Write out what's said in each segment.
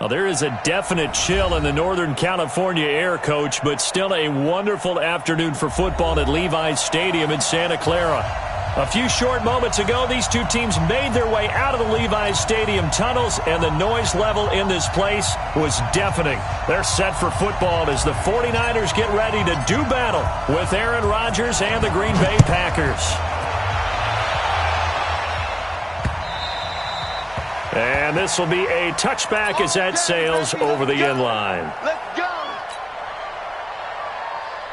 Well, there is a definite chill in the Northern California air, Coach, but still a wonderful afternoon for football at Levi's Stadium in Santa Clara. A few short moments ago, these two teams made their way out of the Levi's Stadium tunnels, and the noise level in this place was deafening. They're set for football as the 49ers get ready to do battle with Aaron Rodgers and the Green Bay Packers. And this will be a touchback as that sails over the end line. Let's go.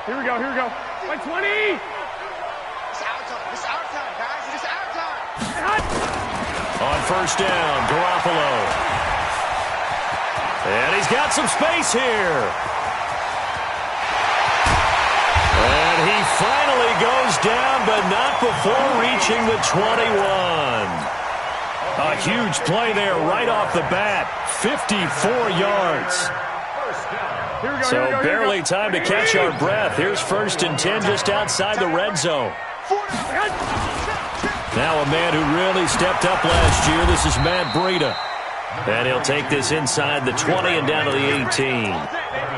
Here we go, here we go. By 20. It's our time. It's our time, guys. It's our time. On first down, Garoppolo. And he's got some space here. And he finally goes down, but not before reaching the 21. A huge play there right off the bat. 54 yards. So barely time to catch our breath. Here's 1st and 10 just outside the red zone. Now a man who really stepped up last year. This is Matt Breida. And he'll take this inside the 20 and down to the 18.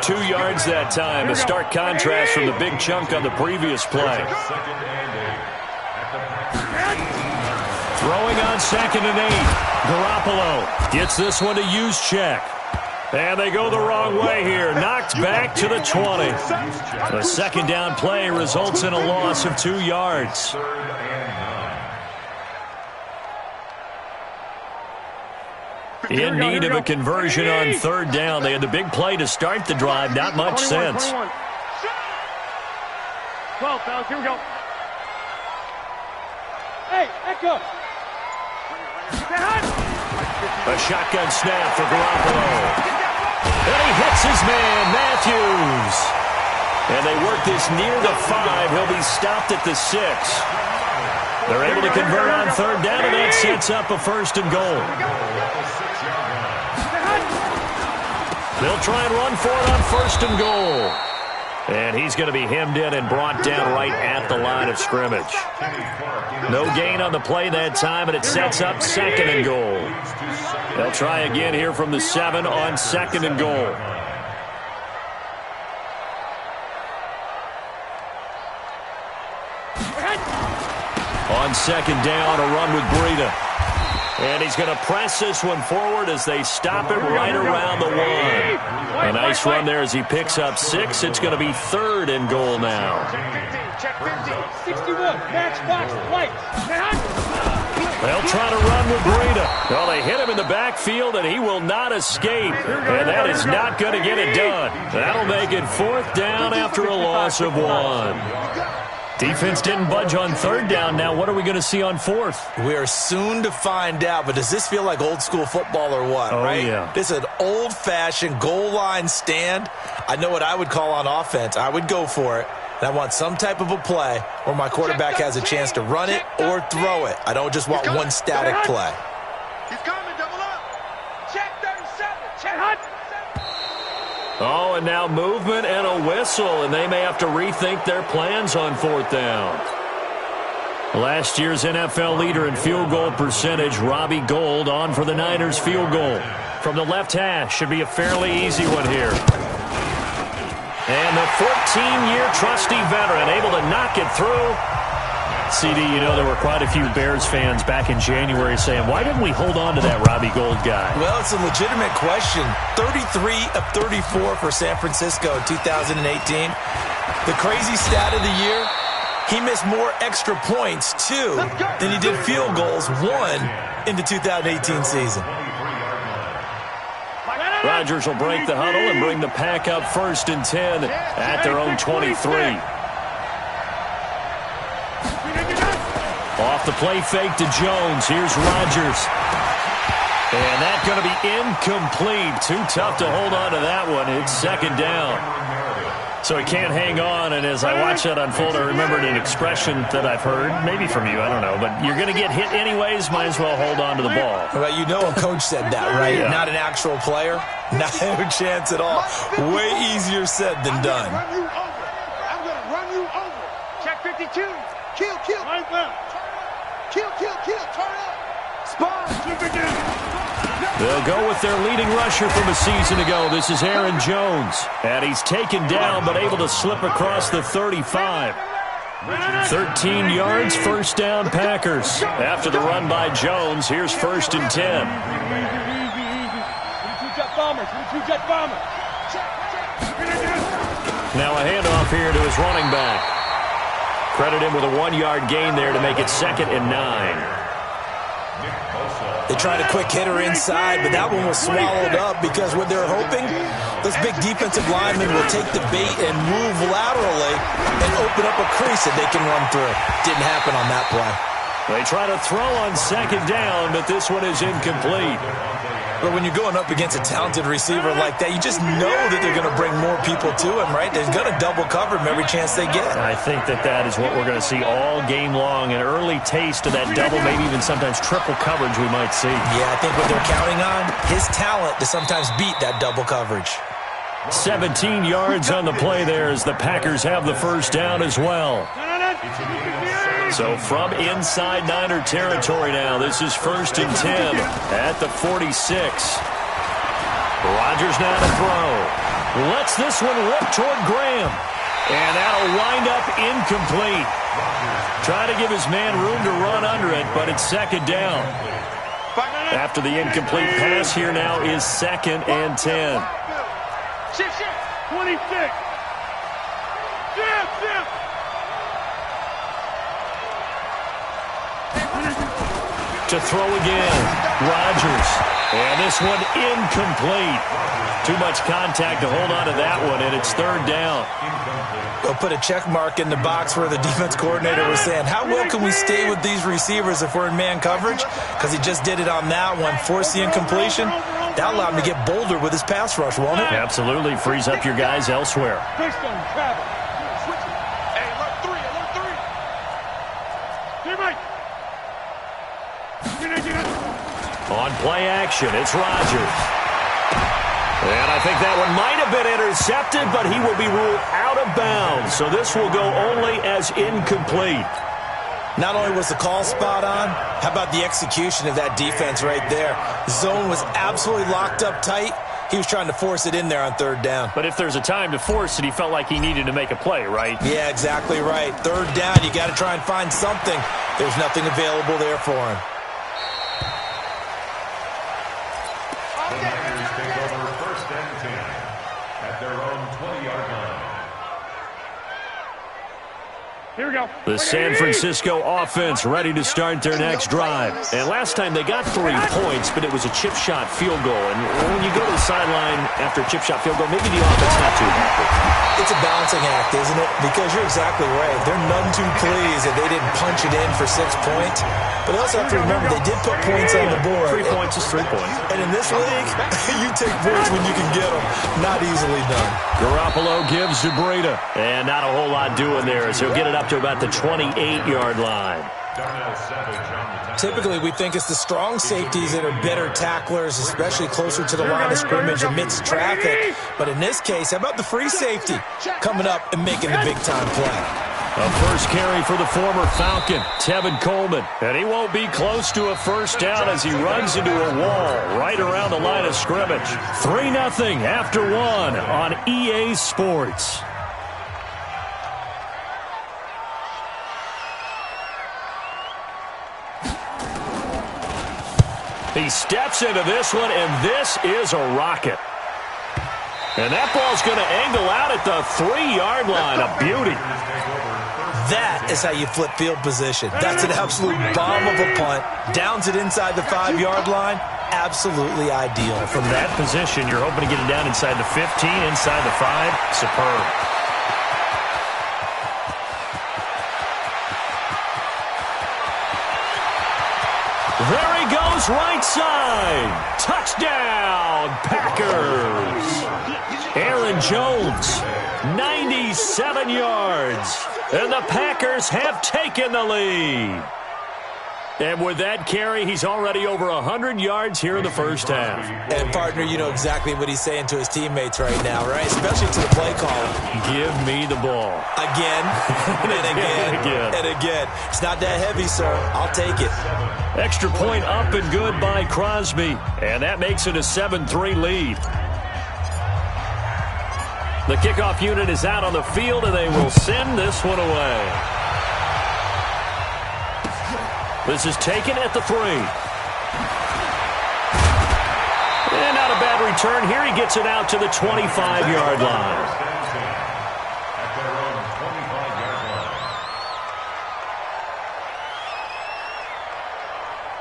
2 yards that time. A stark contrast from the big chunk on the previous play. Throwing on 2nd and 8. Garoppolo gets this one to use check. And they go the wrong way here. Knocked back to the 20. The 2nd down play results in a loss of 2 yards. In need of a conversion on 3rd down. They had the big play to start the drive. Not much sense. 12, fellas, here we go. Hey, echo. A shotgun snap for Garoppolo. And he hits his man, Matthews. And they work this near the 5. He'll be stopped at the 6. They're able to convert on 3rd down, and that sets up a 1st and goal. They'll try and run for it on 1st and goal. And he's going to be hemmed in and brought down right at the line of scrimmage. No gain on the play that time, and it sets up 2nd and goal. They'll try again here from the 7 on 2nd and goal. On 2nd down, a run with Breida. And he's going to press this one forward as they stop it right around the 1. A nice run there as he picks up 6. It's going to be 3rd and goal now. Check 15, 61, match box, lights. They'll try to run with Breida. Well, they hit him in the backfield, and he will not escape. And that is not going to get it done. That'll make it 4th down after a loss of 1. Defense didn't budge on 3rd down. Now what are we going to see on 4th? We are soon to find out, but does this feel like old school football or what, right? Yeah. This is an old-fashioned goal line stand. I know what I would call on offense. I would go for it. And I want some type of a play where my quarterback has a chance to run it or throw it. I don't just want one static play. He's coming, double up. Check 37. Check hot. Oh, and now movement and a whistle, and they may have to rethink their plans on 4th down. Last year's NFL leader in field goal percentage, Robbie Gould, on for the Niners field goal. From the left hash, should be a fairly easy one here. And the 14-year trusty veteran able to knock it through. CD, you know there were quite a few Bears fans back in January saying, why didn't we hold on to that Robbie Gould guy? Well, it's a legitimate question. 33 of 34 for San Francisco in 2018. The crazy stat of the year, he missed more extra points, too, than he did field goals, 1 in the 2018 season. Rodgers will break the huddle and bring the pack up 1st and 10 at their own 23. Off the play fake to Jones. Here's Rodgers. And that's going to be incomplete. Too tough to hold on to that one. It's 2nd down. So he can't hang on, and as I watch that unfold, I remembered an expression that I've heard, maybe from you, I don't know, but you're going to get hit anyways, might as well hold on to the ball. Well, you know a coach said that, right? Yeah. Not an actual player. No chance at all. Way easier said than done. I'm going to run you over. Check 52. Kill. Right left. Kill. Turn up. Spot. Flip it down. They'll go with their leading rusher from a season ago. This is Aaron Jones. And he's taken down but able to slip across the 35. 13 yards, first down, Packers. After the run by Jones, here's 1st and 10. Now a handoff here to his running back. Credit him with a 1-yard gain there to make it 2nd and 9. They tried a quick hitter inside, but that one was swallowed up because what they're hoping, those big defensive linemen will take the bait and move laterally and open up a crease that they can run through. Didn't happen on that play. They try to throw on 2nd down, but this one is incomplete. But when you're going up against a talented receiver like that, you just know that they're going to bring more people to him, right? They're going to double cover him every chance they get. I think that is what we're going to see all game long, an early taste of that double, maybe even sometimes triple coverage we might see. Yeah, I think what they're counting on, his talent to sometimes beat that double coverage. 17 yards on the play there as the Packers have the first down as well. So from inside Niner territory now, this is 1st and 10 at the 46. Rodgers now to throw. Lets this one rip toward Graham. And that'll wind up incomplete. Try to give his man room to run under it, but it's 2nd down. After the incomplete pass, here now is 2nd and 10. Shift. 26. Shift. To throw again, Rodgers. And this one incomplete. Too much contact to hold on to that one, and it's 3rd down. They'll put a check mark in the box where the defense coordinator was saying, how well can we stay with these receivers if we're in man coverage? Because he just did it on that one, forced the incompletion. That allowed him to get bolder with his pass rush, won't it? Absolutely. Frees up your guys elsewhere. Hey, alert 3. Teammate. On play action, it's Rodgers. And I think that one might have been intercepted, but he will be ruled out of bounds. So this will go only as incomplete. Not only was the call spot on, how about the execution of that defense right there? Zone was absolutely locked up tight. He was trying to force it in there on 3rd down. But if there's a time to force it, he felt like he needed to make a play, right? Yeah, exactly right. 3rd down, you got to try and find something. There's nothing available there for him. Niners take over 1st and 10 at their own 20-yard line. Here we go. The San Francisco offense ready to start their next drive. And last time they got 3 points, but it was a chip shot field goal. And when you go to the sideline after a chip shot field goal, maybe the offense not too happy. It's a balancing act, isn't it? Because you're exactly right. They're none too pleased that they didn't punch it in for 6 points. But also have to remember they did put points on the board. 3 points is 3 points. And in this league, you take points when you can get them. Not easily done. Garoppolo gives to Breida. And not a whole lot doing there as he'll get it up to about the 28-yard line. Typically, we think it's the strong safeties that are better tacklers, especially closer to the line of scrimmage amidst traffic. But in this case, how about the free safety coming up and making the big-time play? A first carry for the former Falcon, Tevin Coleman. And he won't be close to a first down as he runs into a wall right around the line of scrimmage. 3-0 after 1 on EA Sports. He steps into this one, and this is a rocket. And that ball's going to angle out at the 3-yard line. A beauty. That is how you flip field position. That's an absolute bomb of a punt. Downs it inside the 5-yard line. Absolutely ideal. From that position, you're hoping to get it down inside the 15, inside the 5. Superb. There he goes, right side. Touchdown, Packers. Aaron Jones, 97 yards. And the Packers have taken the lead. And with that carry, he's already over 100 yards here in the first half. And, partner, you know exactly what he's saying to his teammates right now, right? Especially to the play caller. Give me the ball. Again, and again, and again. It's not that heavy, sir. I'll take it. Extra point up and good by Crosby. And that makes it a 7-3 lead. The kickoff unit is out on the field, and they will send this one away. This is taken at the 3. And not a bad return here. He gets it out to the 25-yard line. At their own 25-yard line.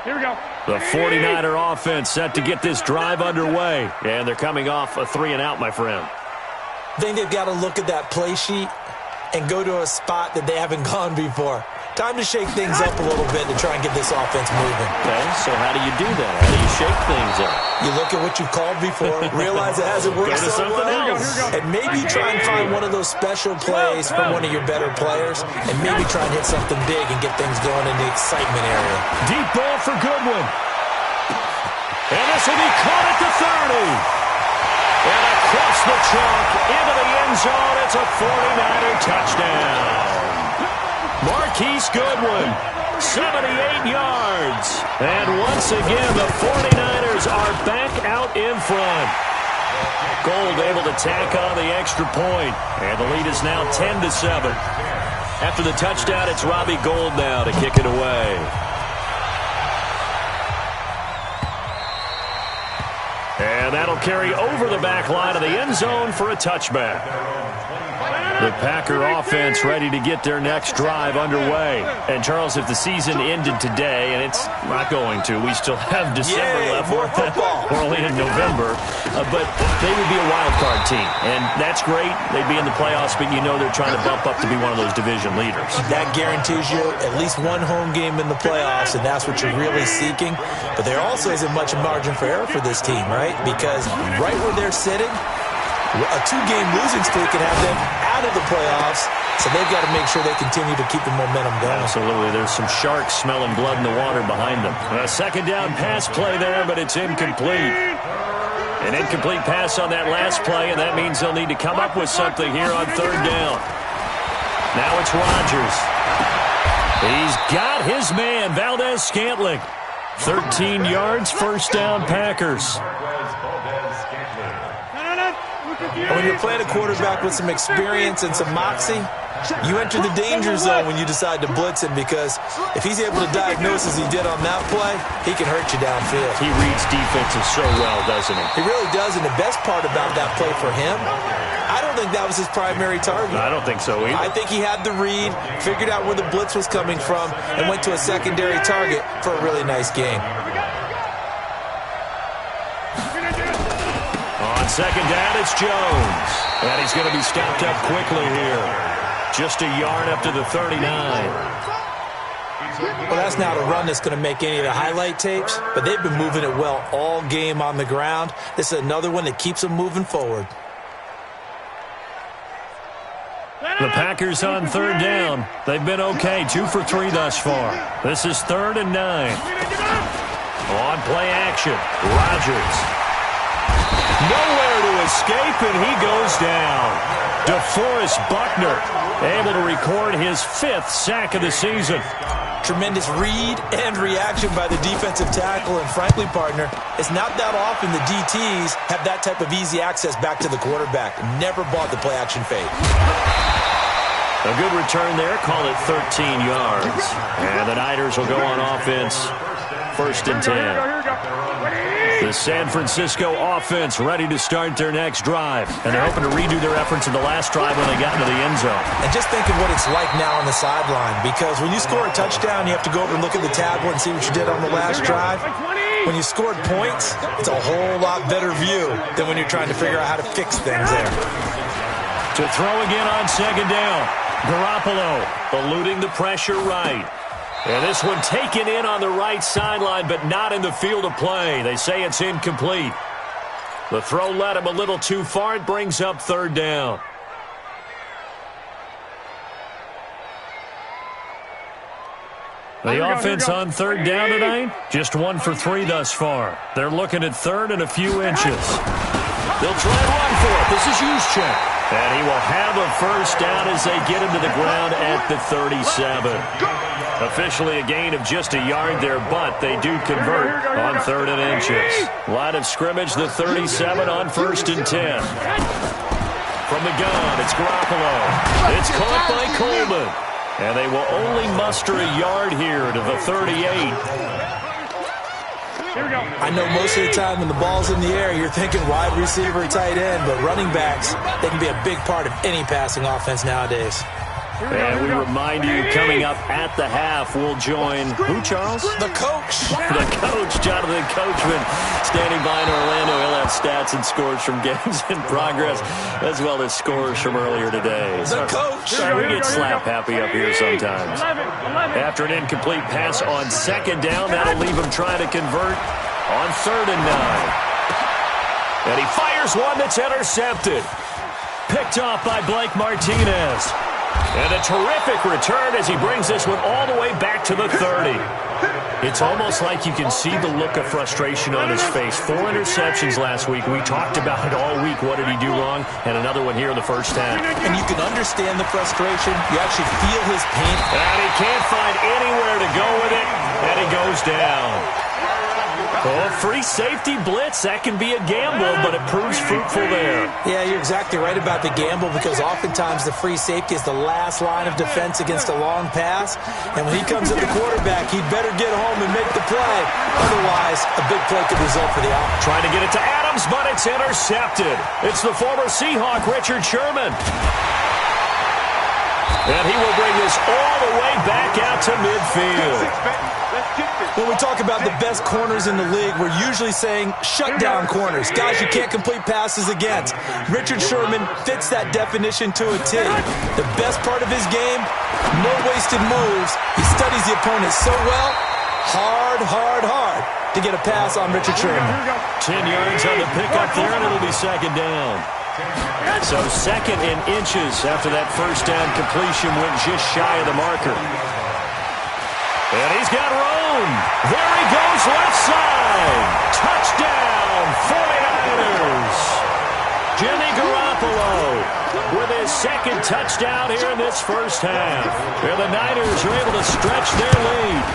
Here we go. The 49er offense set to get this drive underway. And they're coming off a 3-and-out, my friend. I think they've got to look at that play sheet and go to a spot that they haven't gone before. Time to shake things up a little bit to try and get this offense moving. Okay, so how do you do that? How do you shake things up? You look at what you've called before, realize it hasn't worked so well, and maybe try and find one of those special plays from one of your better players, and maybe try and hit something big and get things going in the excitement area. Deep ball for Goodwin. And this will be caught at the 30. And across the chalk into the end zone, it's a 49er touchdown. Marquise Goodwin, 78 yards. And once again, the 49ers are back out in front. Gold able to tack on the extra point. And the lead is now 10-7. After the touchdown, it's Robbie Gould now to kick it away. And that'll carry over the back line of the end zone for a touchback. The Packer offense ready to get their next drive underway. And, Charles, if the season ended today, and it's not going to, we still have December left. More football. We're only in November. But they would be a wild card team. And that's great. They'd be in the playoffs, but you know they're trying to bump up to be one of those division leaders. That guarantees you at least one home game in the playoffs, and that's what you're really seeking. But there also isn't much margin for error for this team, right? Because right where they're sitting, a 2-game losing streak can have them out of the playoffs, so they've got to make sure they continue to keep the momentum going. Absolutely. There's some sharks smelling blood in the water behind them. A second down pass play there, but it's incomplete. An incomplete pass on that last play, and that means they'll need to come up with something here on third down. Now it's Rodgers. He's got his man, Valdez-Scantling. 13 yards, first down, Packers. When you're playing a quarterback with some experience and some moxie, you enter the danger zone when you decide to blitz him, because if he's able to diagnose as he did on that play, he can hurt you downfield. He reads defenses so well, doesn't he? He really does, and the best part about that play for him, I don't think that was his primary target. I don't think so either. I think he had the read, figured out where the blitz was coming from, and went to a secondary target for a really nice game. On second down, it's Jones. And he's going to be stopped up quickly here. Just a yard up to the 39. Well, that's not a run that's going to make any of the highlight tapes, but they've been moving it well all game on the ground. This is another one that keeps them moving forward. The Packers on third down. They've been okay, 2 for 3 thus far. This is 3rd and 9. On play action, Rodgers. Nowhere to escape, and he goes down. DeForest Buckner able to record his 5th sack of the season. Tremendous read and reaction by the defensive tackle, and frankly, partner, it's not that often the DTs have that type of easy access back to the quarterback. Never bought the play action fade. A good return there, call it 13 yards. And the Niners will go on offense, 1st and 10. The San Francisco offense ready to start their next drive. And they're hoping to redo their efforts in the last drive when they got into the end zone. And just think of what it's like now on the sideline, because when you score a touchdown, you have to go over and look at the tablet and see what you did on the last drive. When you scored points, it's a whole lot better view than when you're trying to figure out how to fix things there. To throw again on second down. Garoppolo eluding the pressure right. And this one taken in on the right sideline, but not in the field of play. They say it's incomplete. The throw led him a little too far. It brings up 3rd down. The offense on third down tonight, just 1 for 3 thus far. They're looking at third and a few inches. They'll try and run for it. This is Juszczyk. And he will have a first down as they get him to the ground at the 37. Officially a gain of just a yard there, but they do convert on third and inches. Line of scrimmage, the 37 on 1st and 10. From the gun, it's Garoppolo. It's caught by Coleman. And they will only muster a yard here to the 38. I know most of the time when the ball's in the air, you're thinking wide receiver, tight end, but running backs, they can be a big part of any passing offense nowadays. And we remind you, coming up at the half, we'll join, who, Charles? The coach. The coach, Jonathan Coachman, standing by in Orlando. He'll have stats and scores from games in progress, as well as scores from earlier today. The coach. Sorry, we get slap happy up here sometimes. After an incomplete pass on second down, that'll leave him trying to convert on 3rd and 9. And he fires one that's intercepted. Picked off by Blake Martinez. And a terrific return as he brings this one all the way back to the 30. It's almost like you can see the look of frustration on his face. 4 interceptions last week. We talked about it all week. What did he do wrong? And another one here in the first half. And you can understand the frustration. You actually feel his pain. And he can't find anywhere to go with it. And he goes down. Oh, free safety blitz, that can be a gamble, but it proves fruitful there. Yeah, you're exactly right about the gamble because oftentimes the free safety is the last line of defense against a long pass. And when he comes at the quarterback, he'd better get home and make the play. Otherwise, a big play could result for the offense. Trying to get it to Adams, but it's intercepted. It's the former Seahawk, Richard Sherman. And he will bring this all the way back out to midfield. When we talk about the best corners in the league, we're usually saying shutdown corners. Guys you can't complete passes against. Richard Sherman fits that definition to a T. The best part of his game, no wasted moves. He studies the opponent so well, hard to get a pass on Richard Sherman. 10 yards on the pickup there, and it'll be second down. So 2nd and inches after that first down completion went just shy of the marker. And he's got room. There he goes, left side. Touchdown, 49ers. Jimmy Garoppolo with his 2nd touchdown here in this first half. And the Niners are able to stretch their lead.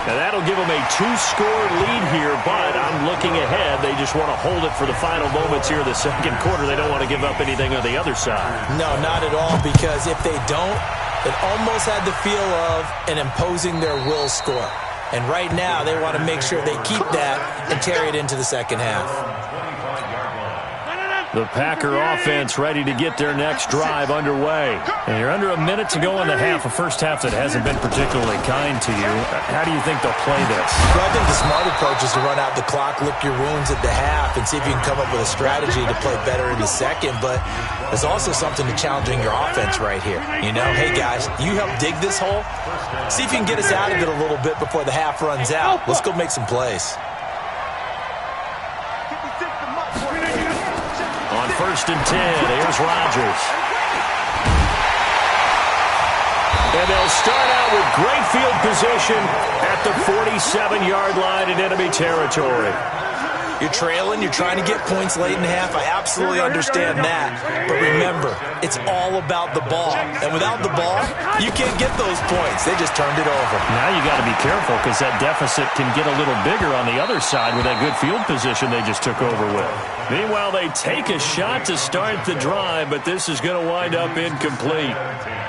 Now that'll give them a 2-score lead here, but I'm looking ahead. They just want to hold it for the final moments here in the second quarter. They don't want to give up anything on the other side. No, not at all, because if they don't, it almost had the feel of an imposing their will score. And right now, they want to make sure they keep that and carry it into the second half. The Packer offense ready to get their next drive underway. And you're under a minute to go in the half, a first half that hasn't been particularly kind to you. How do you think they'll play this? Well, I think the smart approach is to run out the clock, lick your wounds at the half, and see if you can come up with a strategy to play better in the second. But there's also something to challenging your offense right here. You know, hey, guys, you help dig this hole. See if you can get us out of it a little bit before the half runs out. Let's go make some plays. On 1st and 10, here's Rodgers. And they'll start out with great field position at the 47-yard line in enemy territory. You're trailing, you're trying to get points late in the half. I absolutely understand that. But remember, it's all about the ball. And without the ball, you can't get those points. They just turned it over. Now you got to be careful because that deficit can get a little bigger on the other side with that good field position they just took over with. Meanwhile, they take a shot to start the drive, but this is going to wind up incomplete.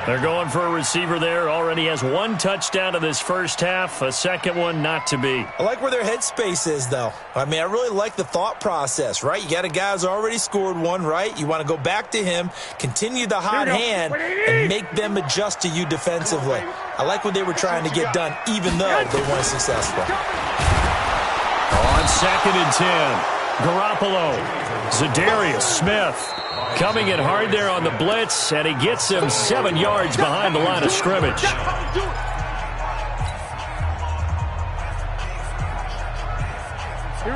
They're going for a receiver there. Already has 1 touchdown in this first half, a second one not to be. I like where their headspace is, though. I mean, I really like the thought process, right? You got a guy who's already scored 1, right? You want to go back to him, continue the hot hand, and make them adjust to you defensively. I like what they were trying to get done, even though they weren't successful. On 2nd and 10. Garoppolo, Zadarius Smith coming in hard there on the blitz, and he gets him 7 yards behind the line of scrimmage.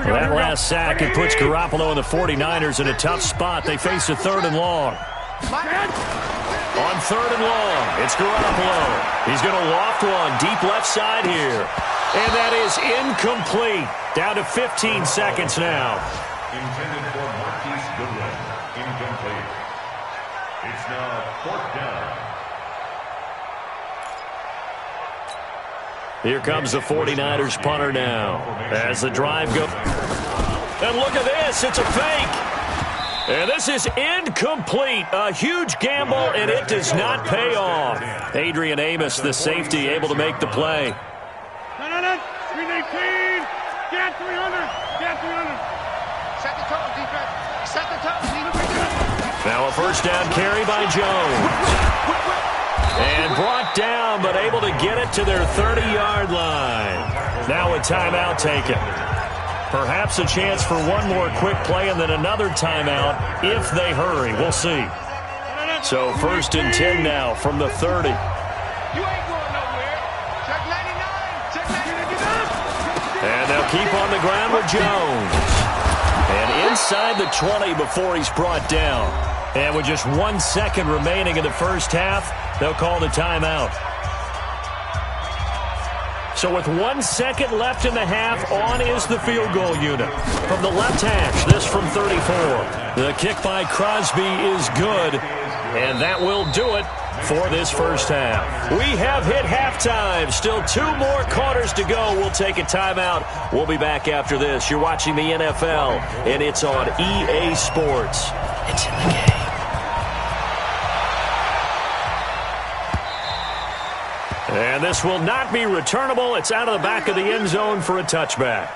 That last sack, it puts Garoppolo and the 49ers in a tough spot. They face a 3rd and long. On 3rd and long, it's Garoppolo. He's going to loft one deep left side here. And that is incomplete. Down to 15 seconds now. Intended for Marquise Goodwin. Incomplete. It's now 4th down. Here comes the 49ers punter now as the drive goes. And look at this. It's a fake. And this is incomplete. A huge gamble, and it does not pay off. Adrian Amos, the safety, able to make the play. 318. Get 300. Get 300. Set the tone, defense. Set the tone. Leave it for Now a first down carry by Jones. And brought down, but able to get it to their 30-yard line. Now a timeout taken. Perhaps a chance for one more quick play and then another timeout if they hurry. We'll see. So 1st and 10 now from the 30. You ain't going nowhere. Check 99. Check 99. And they'll keep on the ground with Jones. And inside the 20 before he's brought down. And with just 1 second remaining in the first half, they'll call the timeout. So with 1 second left in the half, on is the field goal unit. From the left hash, this from 34. The kick by Crosby is good, and that will do it for this first half. We have hit halftime. Still 2 more quarters to go. We'll take a timeout. We'll be back after this. You're watching the NFL, and it's on EA Sports. It's in the game. And this will not be returnable. It's out of the back of the end zone for a touchback.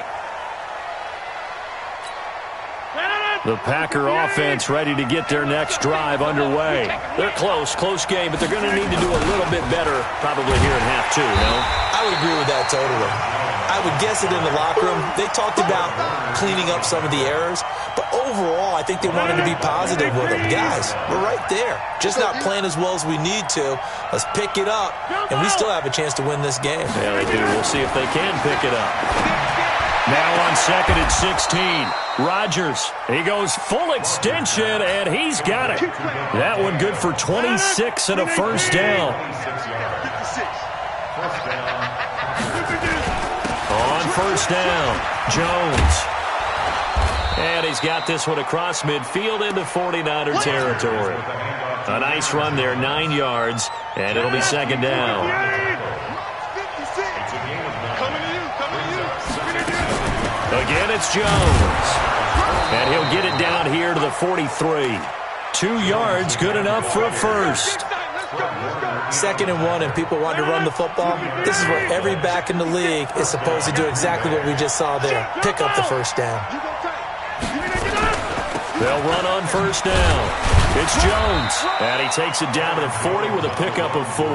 The Packer offense ready to get their next drive underway. They're close game, but they're going to need to do a little bit better probably here in half 2, no? I would agree with that totally. I would guess it in the locker room. They talked about cleaning up some of the errors, but overall, I think they wanted to be positive with them. Guys, we're right there. Just not playing as well as we need to. Let's pick it up, and we still have a chance to win this game. Yeah, they do. We'll see if they can pick it up. Now on 2nd and 16, Rodgers. He goes full extension, and he's got it. That one good for 26 and a first down. On 1st down, Jones. And he's got this one across midfield into 49er territory. A nice run there, 9 yards, and it'll be 2nd down. Again, it's Jones. And he'll get it down here to the 43. 2 yards, good enough for a first. 2nd and 1, and people want to run the football. This is where every back in the league is supposed to do exactly what we just saw there. Pick up the first down. They'll run on 1st down. It's Jones. And he takes it down to the 40 with a pickup of 4.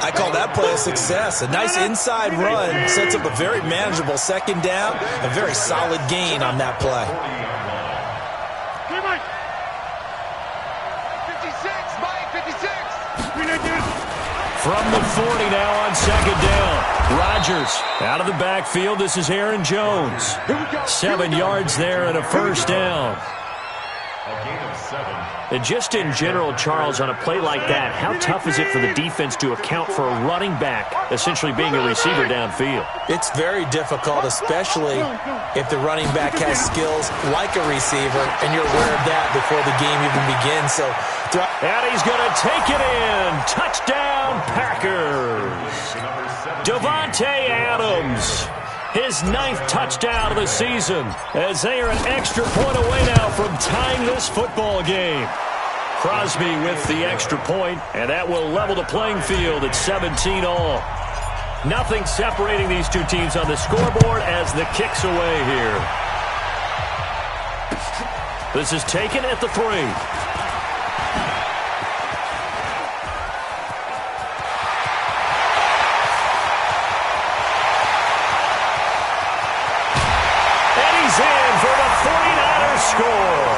I call that play a success. A nice inside run sets up a very manageable 2nd down. A very solid gain on that play. 56, Mike, 56. From the 40 now on 2nd down. Rodgers out of the backfield. This is Aaron Jones. 7 yards there and a first down. A gain of 7. And just in general, Charles, on a play like that, how tough is it for the defense to account for a running back essentially being a receiver downfield? It's very difficult, especially if the running back has skills like a receiver, and you're aware of that before the game even begins. So, and he's going to take it in. Touchdown, Packers. Davante Adams. His 9th touchdown of the season as they are an extra point away now from tying this football game. Crosby with the extra point, and that will level the playing field at 17 all. Nothing separating these two teams on the scoreboard as the kick's away here. This is taken at the 3. Score.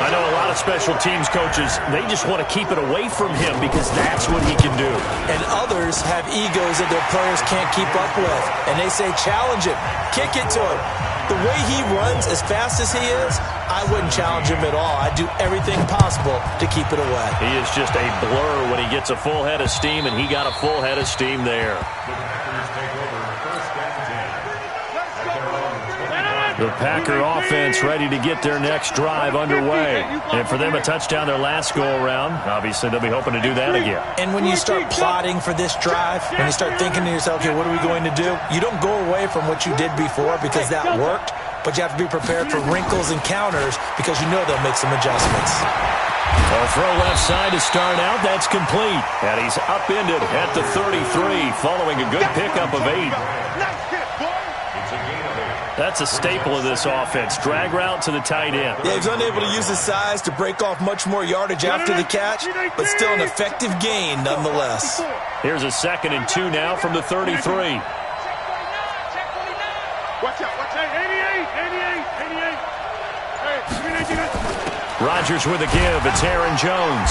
I know a lot of special teams coaches, they just want to keep it away from him because that's what he can do. And others have egos that their players can't keep up with. And they say, challenge him. Kick it to him. The way he runs as fast as he is, I wouldn't challenge him at all. I'd do everything possible to keep it away. He is just a blur when he gets a full head of steam, and he got a full head of steam there. The Packer offense ready to get their next drive underway. And for them, a touchdown their last go-around. Obviously, they'll be hoping to do that again. And when you start plotting for this drive, when you start thinking to yourself, okay, what are we going to do? You don't go away from what you did before because that worked, but you have to be prepared for wrinkles and counters because you know they'll make some adjustments. A throw left side to start out. That's complete. And he's upended at the 33 following a good pickup of 8. That's a staple of this offense. Drag route to the tight end. Yeah, he's unable to use his size to break off much more yardage after the catch, but still an effective gain nonetheless. Here's a 2nd and 2 now from the 33. Watch out, watch out. 88. Hey, Rodgers with a give. It's Aaron Jones.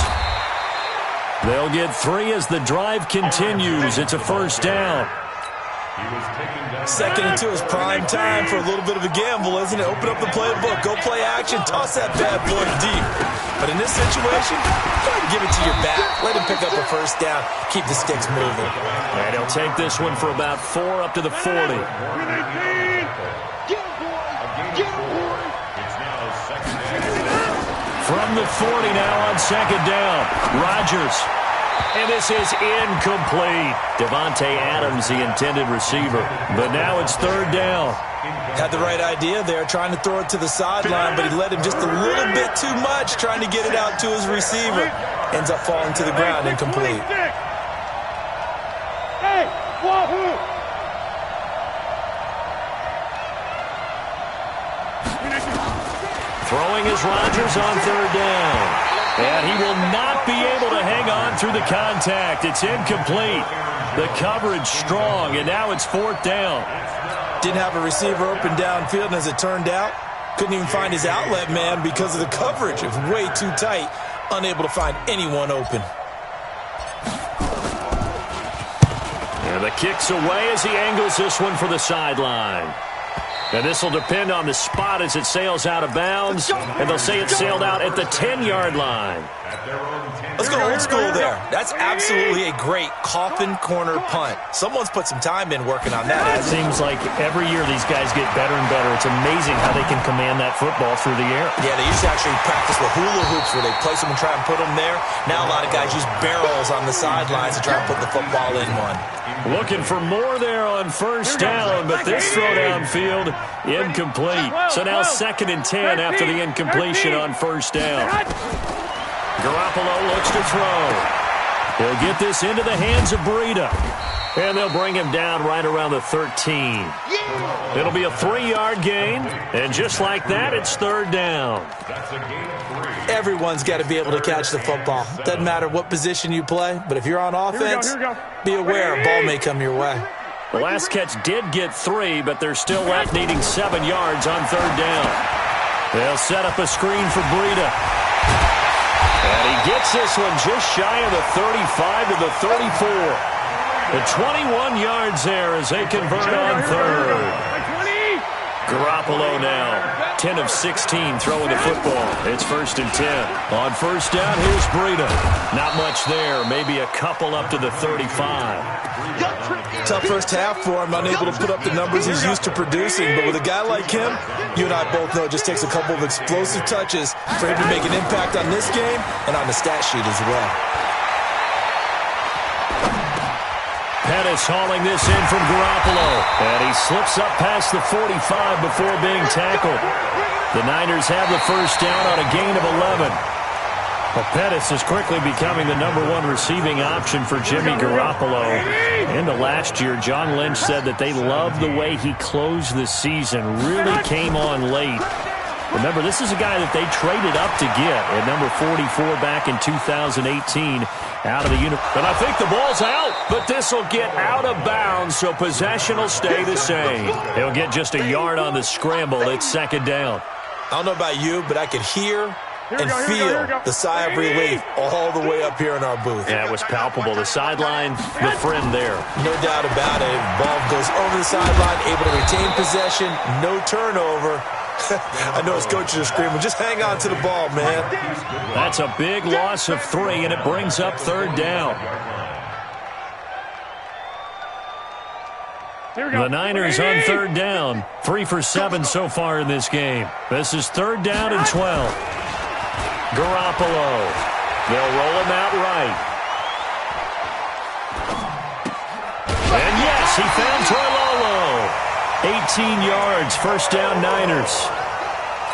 They'll get 3 as the drive continues. It's a first down. 2nd and 2 is prime time for a little bit of a gamble, isn't it? Open up the playbook, go play action, toss that bad boy deep. But in this situation, go ahead and give it to your back. Let him pick up a first down. Keep the sticks moving. And he'll take this one for about 4 up to the 40. From the 40 now on 2nd down. Rodgers. And this is incomplete. Devontae Adams, the intended receiver. But now it's 3rd down. Had the right idea there, trying to throw it to the sideline, but he let him just a little bit too much, trying to get it out to his receiver. Ends up falling to the ground, incomplete. Hey, wahoo! Throwing is Rodgers on 3rd down. And he will not be able to hang on through the contact. It's incomplete. The coverage strong, and now it's 4th down. Didn't have a receiver open downfield, and as it turned out, couldn't even find his outlet man because of the coverage. It was way too tight, unable to find anyone open. And the kick's away as he angles this one for the sideline. And this will depend on the spot as it sails out of bounds. And they'll say it sailed out at the 10-yard line. Let's go old school there. That's absolutely a great coffin corner punt. Someone's put some time in working on that. It seems like every year these guys get better and better. It's amazing how they can command that football through the air. Yeah, they used to actually practice with hula hoops where they place them and try and put them there. Now a lot of guys use barrels on the sidelines to try and put the football in one. Looking for more there on 1st down, but this throw downfield, incomplete. So now 2nd and 10 after the incompletion on 1st down. Garoppolo looks to throw. He'll get this into the hands of Breida. And they'll bring him down right around the 13. It'll be a 3-yard gain, and just like that, it's 3rd down. Everyone's got to be able to catch the football. Doesn't matter what position you play, but if you're on offense, be aware a ball may come your way. The last catch did get 3, but they're still left needing 7 yards on 3rd down. They'll set up a screen for Breida. And he gets this one just shy of the 35 to the 34. The 21 yards there as they convert on 3rd. Garoppolo now, 10 of 16 throwing the football. It's 1st and 10. On 1st down, here's Breida. Not much there, maybe a couple up to the 35. Tough first half for him, unable to put up the numbers he's used to producing. But with a guy like him, you and I both know it just takes a couple of explosive touches for him to make an impact on this game and on the stat sheet as well. Pettis hauling this in from Garoppolo. And he slips up past the 45 before being tackled. The Niners have the 1st down on a gain of 11. Well, Pettis is quickly becoming the #1 receiving option for Jimmy Garoppolo. Into last year, John Lynch said that they loved the way he closed the season. Really came on late. Remember, this is a guy that they traded up to get at number 44 back in 2018 out of the unit. But I think the ball's out, but this will get out of bounds, so possession will stay the same. He'll get just a yard on the scramble. It's 2nd down. I don't know about you, but I could hear and feel the sigh of relief all the way up here in our booth. Yeah, it was palpable. The sideline, the friend there. No doubt about it. Ball goes over the sideline, able to retain possession, no turnover. I know his coaches are screaming, just hang on to the ball, man. That's a big loss of 3, and it brings up 3rd down. The Niners on 3rd down. 3 for 7 so far in this game. This is 3rd down and 12. Garoppolo. They'll roll him out right. And yes, he found Toilolo. 18 yards, 1st down Niners.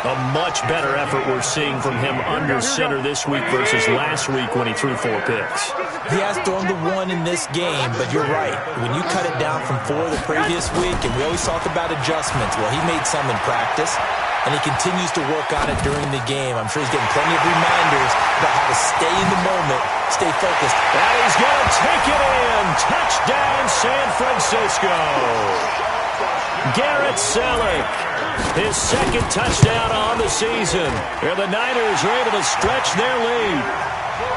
A much better effort we're seeing from him under center this week versus last week when he threw 4 picks. He has thrown the 1 in this game, but you're right. When you cut it down from 4 the previous week, and we always talk about adjustments, well, he made some in practice, and he continues to work on it during the game. I'm sure he's getting plenty of reminders about how to stay in the moment, stay focused. And he's going to take it in. Touchdown, San Francisco. Garrett Selleck. His 2nd touchdown on the season. And the Niners are able to stretch their lead.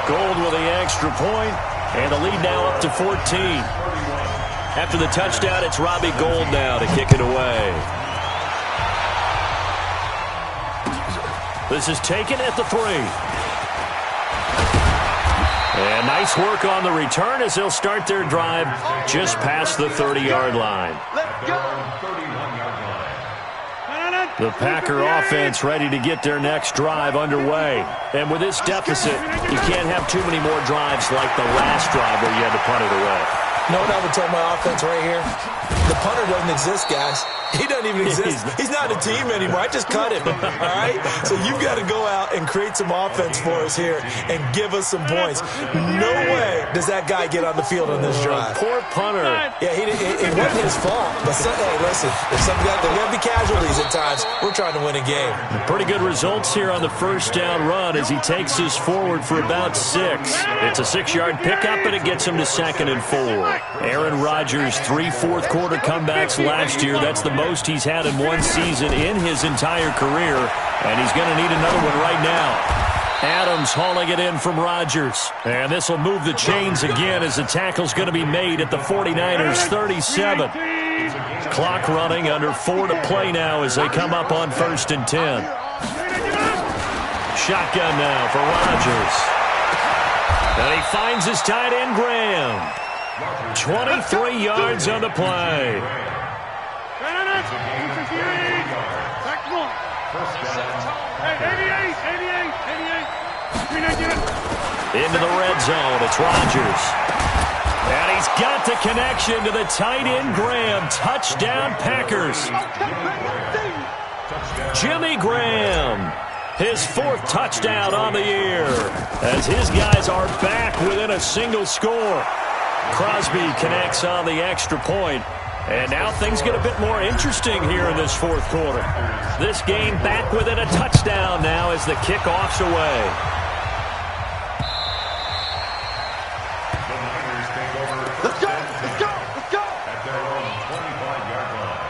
Gold with the extra point, and the lead now up to 14. After the touchdown, it's Robbie Gould now to kick it away. This is taken at the 3. And nice work on the return as they'll start their drive just past the 30-yard line. Let's go. The Packer offense ready to get their next drive underway. And with this deficit, you can't have too many more drives like the last drive where you had to punt it away. You know what I would tell my offense right here? The punter doesn't exist, guys. He doesn't even exist. He's not a team anymore. I just cut him, all right? So you've got to go out and create some offense for us here and give us some points. No way does that guy get on the field on this drive. Poor punter. Yeah, it wasn't his fault. But, hey, listen, if something got there, will be casualties at times. We're trying to win a game. Pretty good results here on the 1st down run as he takes us forward for about 6. It's a 6-yard pickup, and it gets him to 2nd and 4. Aaron Rodgers, 3 fourth-quarter comebacks last year. That's the most he's had in one season in his entire career, and he's going to need another one right now. Adams hauling it in from Rodgers, and this will move the chains again as the tackle's going to be made at the 49ers 37. Clock running, under 4 to play now as they come up on 1st and 10. Shotgun now for Rodgers, and he finds his tight end Graham. 23 yards on the play. Into the red zone, it's Rodgers. And he's got the connection to the tight end Graham. Touchdown Packers. Jimmy Graham, his 4th touchdown on the year, as his guys are back within a single score. Crosby connects on the extra point. And now things get a bit more interesting here in this 4th quarter. This game back within a touchdown now as the kickoff's away. Let's go. Let's go. Let's go. At their own 25-yard line.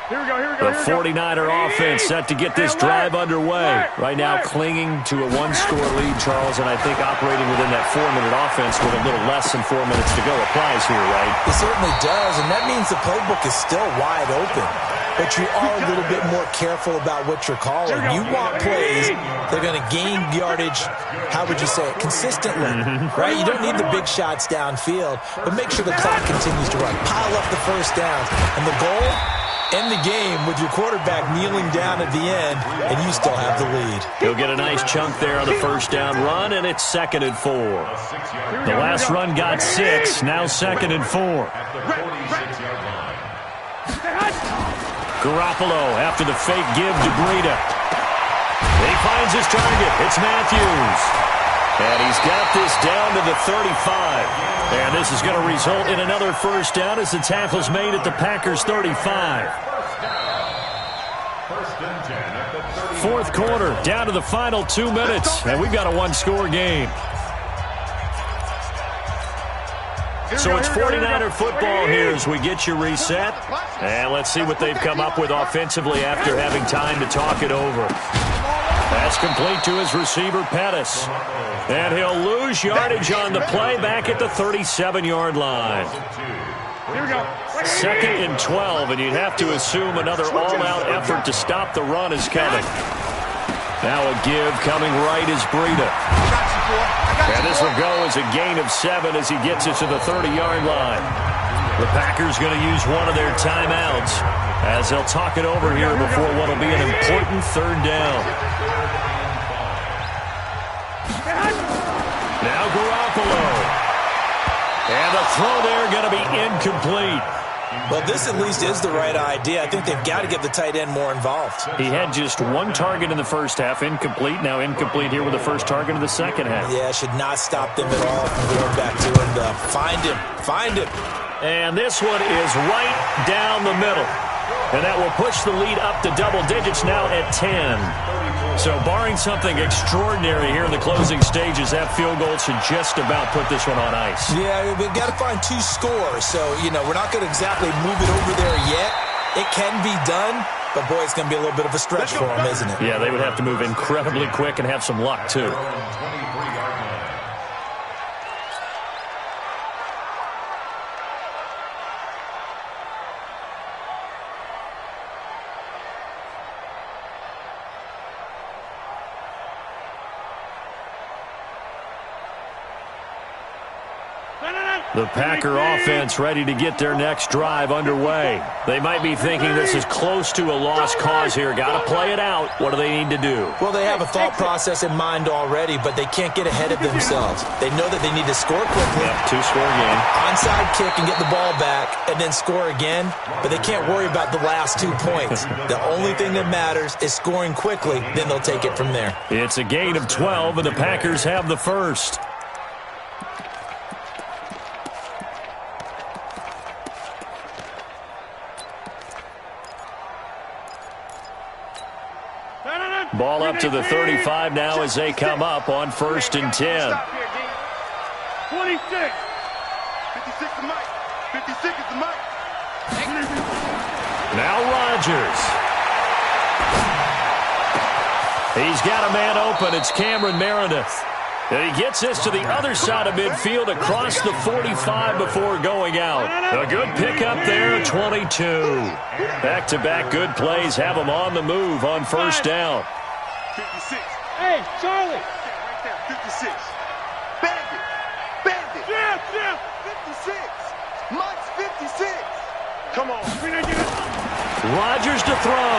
Here we go. The 49er offense set to get this drive underway. Right now clinging to a 1-score lead, Charles, and I think operating within that 4-minute offense with a little less than 4 minutes to go applies here, right? It certainly does, and that means the playbook is still wide open. But you are a little bit more careful about what you're calling. You want plays that are going to gain yardage, how would you say it, consistently, right? You don't need the big shots downfield, but make sure the clock continues to run. Pile up the first downs. And the goal? End the game with your quarterback kneeling down at the end, and you still have the lead. He'll get a nice chunk there on the 1st down run, and it's 2nd and 4. The last run got 6, now 2nd and 4. At the 46-yard line. Garoppolo after the fake give to Breida. He finds his target. It's Matthews. And he's got this down to the 35. And this is going to result in another 1st down as the tackle's made at the Packers 35. 4th quarter, down to the final 2 minutes. And we've got a 1-score game. So it's 49er football here as we get you reset. And let's see what they've come up with offensively after having time to talk it over. That's complete to his receiver, Pettis. And he'll lose yardage on the play back at the 37-yard line. Here we go. 2nd and 12, and you'd have to assume another all-out effort to stop the run is coming. Now a give coming right is Breida. And this will go as a gain of 7 as he gets it to the 30-yard line. The Packers going to use one of their timeouts as they'll talk it over here before what will be an important 3rd down. Now Garoppolo. And the throw there going to be incomplete. Well, this at least is the right idea. I think they've got to get the tight end more involved. He had just 1 target in the first half, incomplete. Now incomplete here with the first target in the second half. Yeah, should not stop them at all from going back to him. Find him. And this one is right down the middle. And that will push the lead up to double digits now at 10. So barring something extraordinary here in the closing stages, that field goal should just about put this one on ice. Yeah, we've got to find 2 scores. So, we're not going to exactly move it over there yet. It can be done, but, boy, it's going to be a little bit of a stretch for them, isn't it? Yeah, they would have to move incredibly quick and have some luck, too. The Packer offense ready to get their next drive underway. They might be thinking this is close to a lost cause here. Got to play it out. What do they need to do? Well, they have a thought process in mind already, but they can't get ahead of themselves. They know that they need to score quickly. Yep, 2-score game. Onside kick and get the ball back and then score again, but they can't worry about the last 2 points. The only thing that matters is scoring quickly, then they'll take it from there. It's a gain of 12, and the Packers have the first. Ball up to the 35 now as they come up on 1st and 10. 26. 56 to Mike. 56 is the Mike. Now Rodgers. He's got a man open. It's Cameron Meredith. And he gets this to the other side of midfield across the 45 before going out. A good pickup there, 22. Back-to-back good plays have them on the move on 1st down. 56. Hey, Charlie. Right there, 56. Bandit. Yeah. 56. Mike's 56. Come on. Rodgers to throw.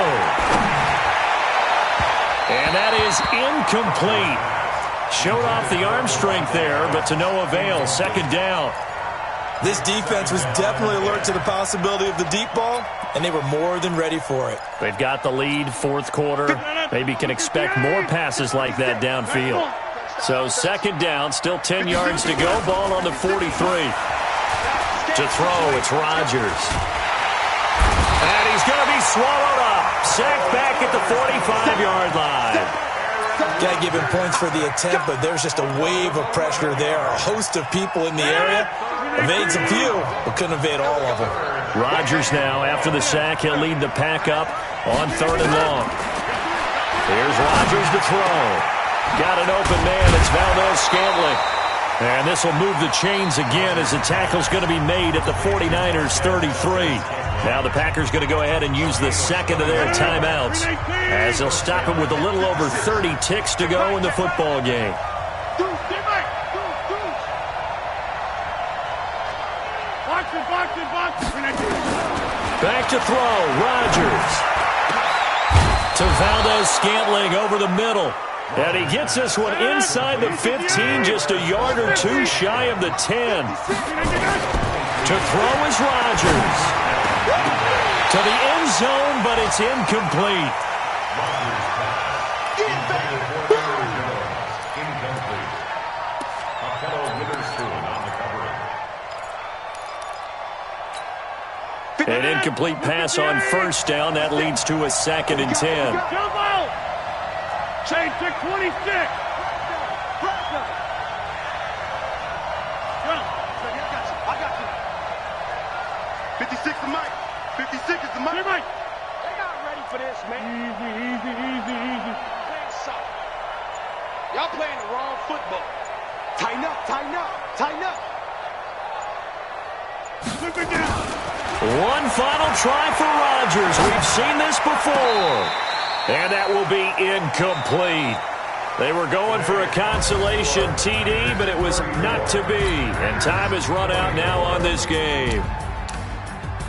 And that is incomplete. Showed off the arm strength there, but to no avail. 2nd down. This defense was definitely alert to the possibility of the deep ball, and they were more than ready for it. They've got the lead, 4th quarter. Maybe can expect more passes like that downfield. So 2nd down, still 10 yards to go. Ball on the 43. To throw, it's Rodgers. And he's going to be swallowed up. Sacked back at the 45-yard line. Got to give him points for the attempt, but there's just a wave of pressure there. A host of people in the area. Evades a few, but couldn't evade all of them. Rodgers now, after the sack, he'll lead the pack up on 3rd and long. Here's Rodgers to throw. Got an open man. It's Valdez-Scantling. And this will move the chains again as the tackle's going to be made at the 49ers' 33. Now the Packers going to go ahead and use the 2nd of their timeouts as they'll stop him with a little over 30 ticks to go in the football game. Back to throw. Rodgers. To Valdez-Scantling over the middle. And he gets this one inside the 15, just a yard or 2 shy of the 10. To throw is Rodgers. To the end zone, but it's incomplete. An incomplete pass on 1st down. That leads to a 2nd and 10. Change to 26. I got you. 56 to Mike. 56 is the Mike. They're not ready for this, man. Easy. Play soft. Y'all playing the wrong football. Tighten up, tighten up, tighten up. Look it down. One final try for Rodgers. We've seen this before. And that will be incomplete. They were going for a consolation TD, but it was not to be. And time has run out now on this game.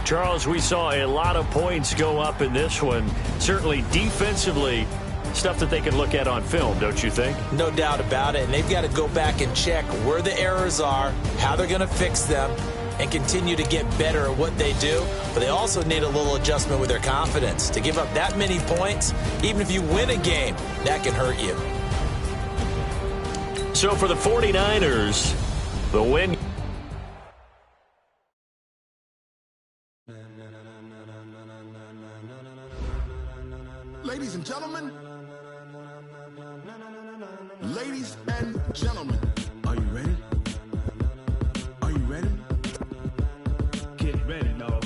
Charles, we saw a lot of points go up in this one. Certainly defensively, stuff that they can look at on film, don't you think? No doubt about it. And they've got to go back and check where the errors are, how they're going to fix them, and continue to get better at what they do. But they also need a little adjustment with their confidence. To give up that many points, even if you win a game, that can hurt you. So for the 49ers, the win. Ladies and gentlemen, ladies and gentlemen, are you ready? Are you ready? Get ready, dog.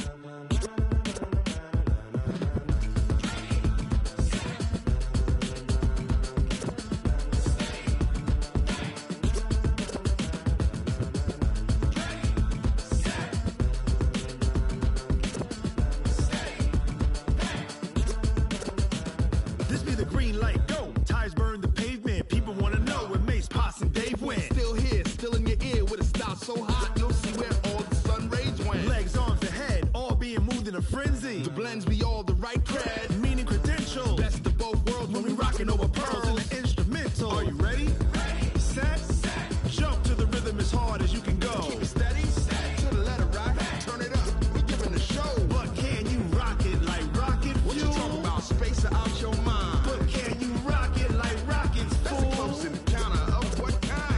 This be the green light, go. Tires burn the pavement. People want to know where Mace, Potts, and Dave went. Still here, still in your ear with a style so hot, you'll see where all the sun rays went. Legs, arms, the head, all being moved in a frenzy. The blends be all the right cred, meaning credentials. Best of both worlds when we rocking over pearls in the instrumental. Are you ready? Set, jump to the rhythm as hard as you can go. Keep it steady, to the letter right. Turn it up, we giving the show. But can you rock it like rocket fuel? What you talking about? Space out your mind. But can you rock it like rockets, fool? That's a close encounter of what kind?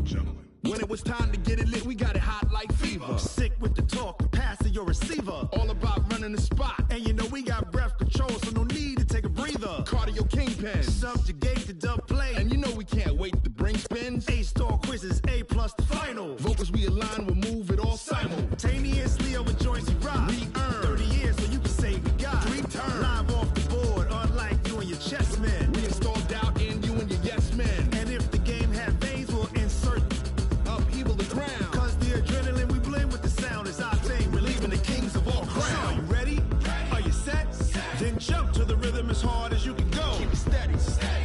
Gentlemen. When it was time to get it lit, we got it hot like fever. Sick with the talk, the pass to your receiver. All about running the spot. And you know we got breath control, so no need to take a breather. Cardio kingpin, subjugate the dub play. And you know we can't wait to bring spins. A-star quizzes, A+ the final. Vocals we align, we'll move it all simultaneously over joints we rock. We earn 30 years so you can say we got 3 turns. Live off the board, unlike you and your chess men. We install doubt in you and your yes men. And if the game had veins, we'll insert upheaval the ground. Cause the adrenaline we blend with the sound is our thing. Relieving the kings of all crowns. Are you ready? Are you set? Then jump to the rhythm as hard as you can go. Keep it steady,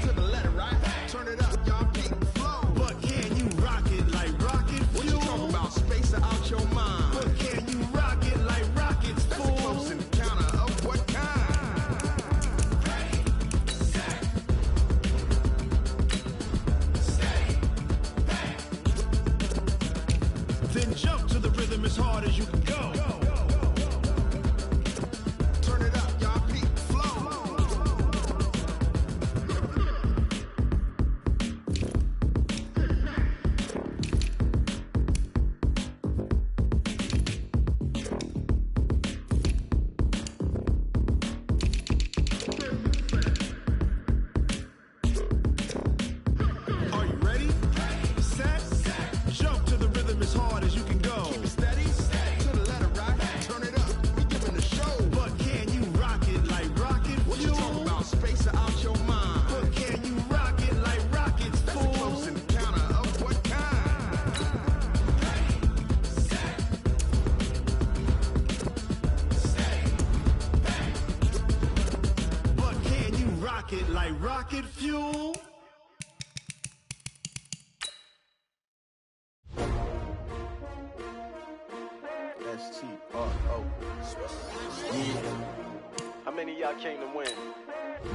to the letter right. Turn it up, y'all beat the flow. But can you rock it like rocket fuel? What you talking about? Space out your mind. But can you rock it like rockets, fool? That's a close encounter of what kind? Then jump to the rhythm as hard as you can go. Turn it up, y'all beat the flow. Are you ready? Set, jump to the rhythm as hard as you can go. Keep it steady, to the letter right. Turn it up, we giving the show. But can you rock it like rocket fuel? What you talking about? Space out your mind. But can you rock it like rockets, fool? That's a close encounter of what kind? But can you rock it like rocket fuel? S-T-R-O. Yeah. How many of y'all came to win?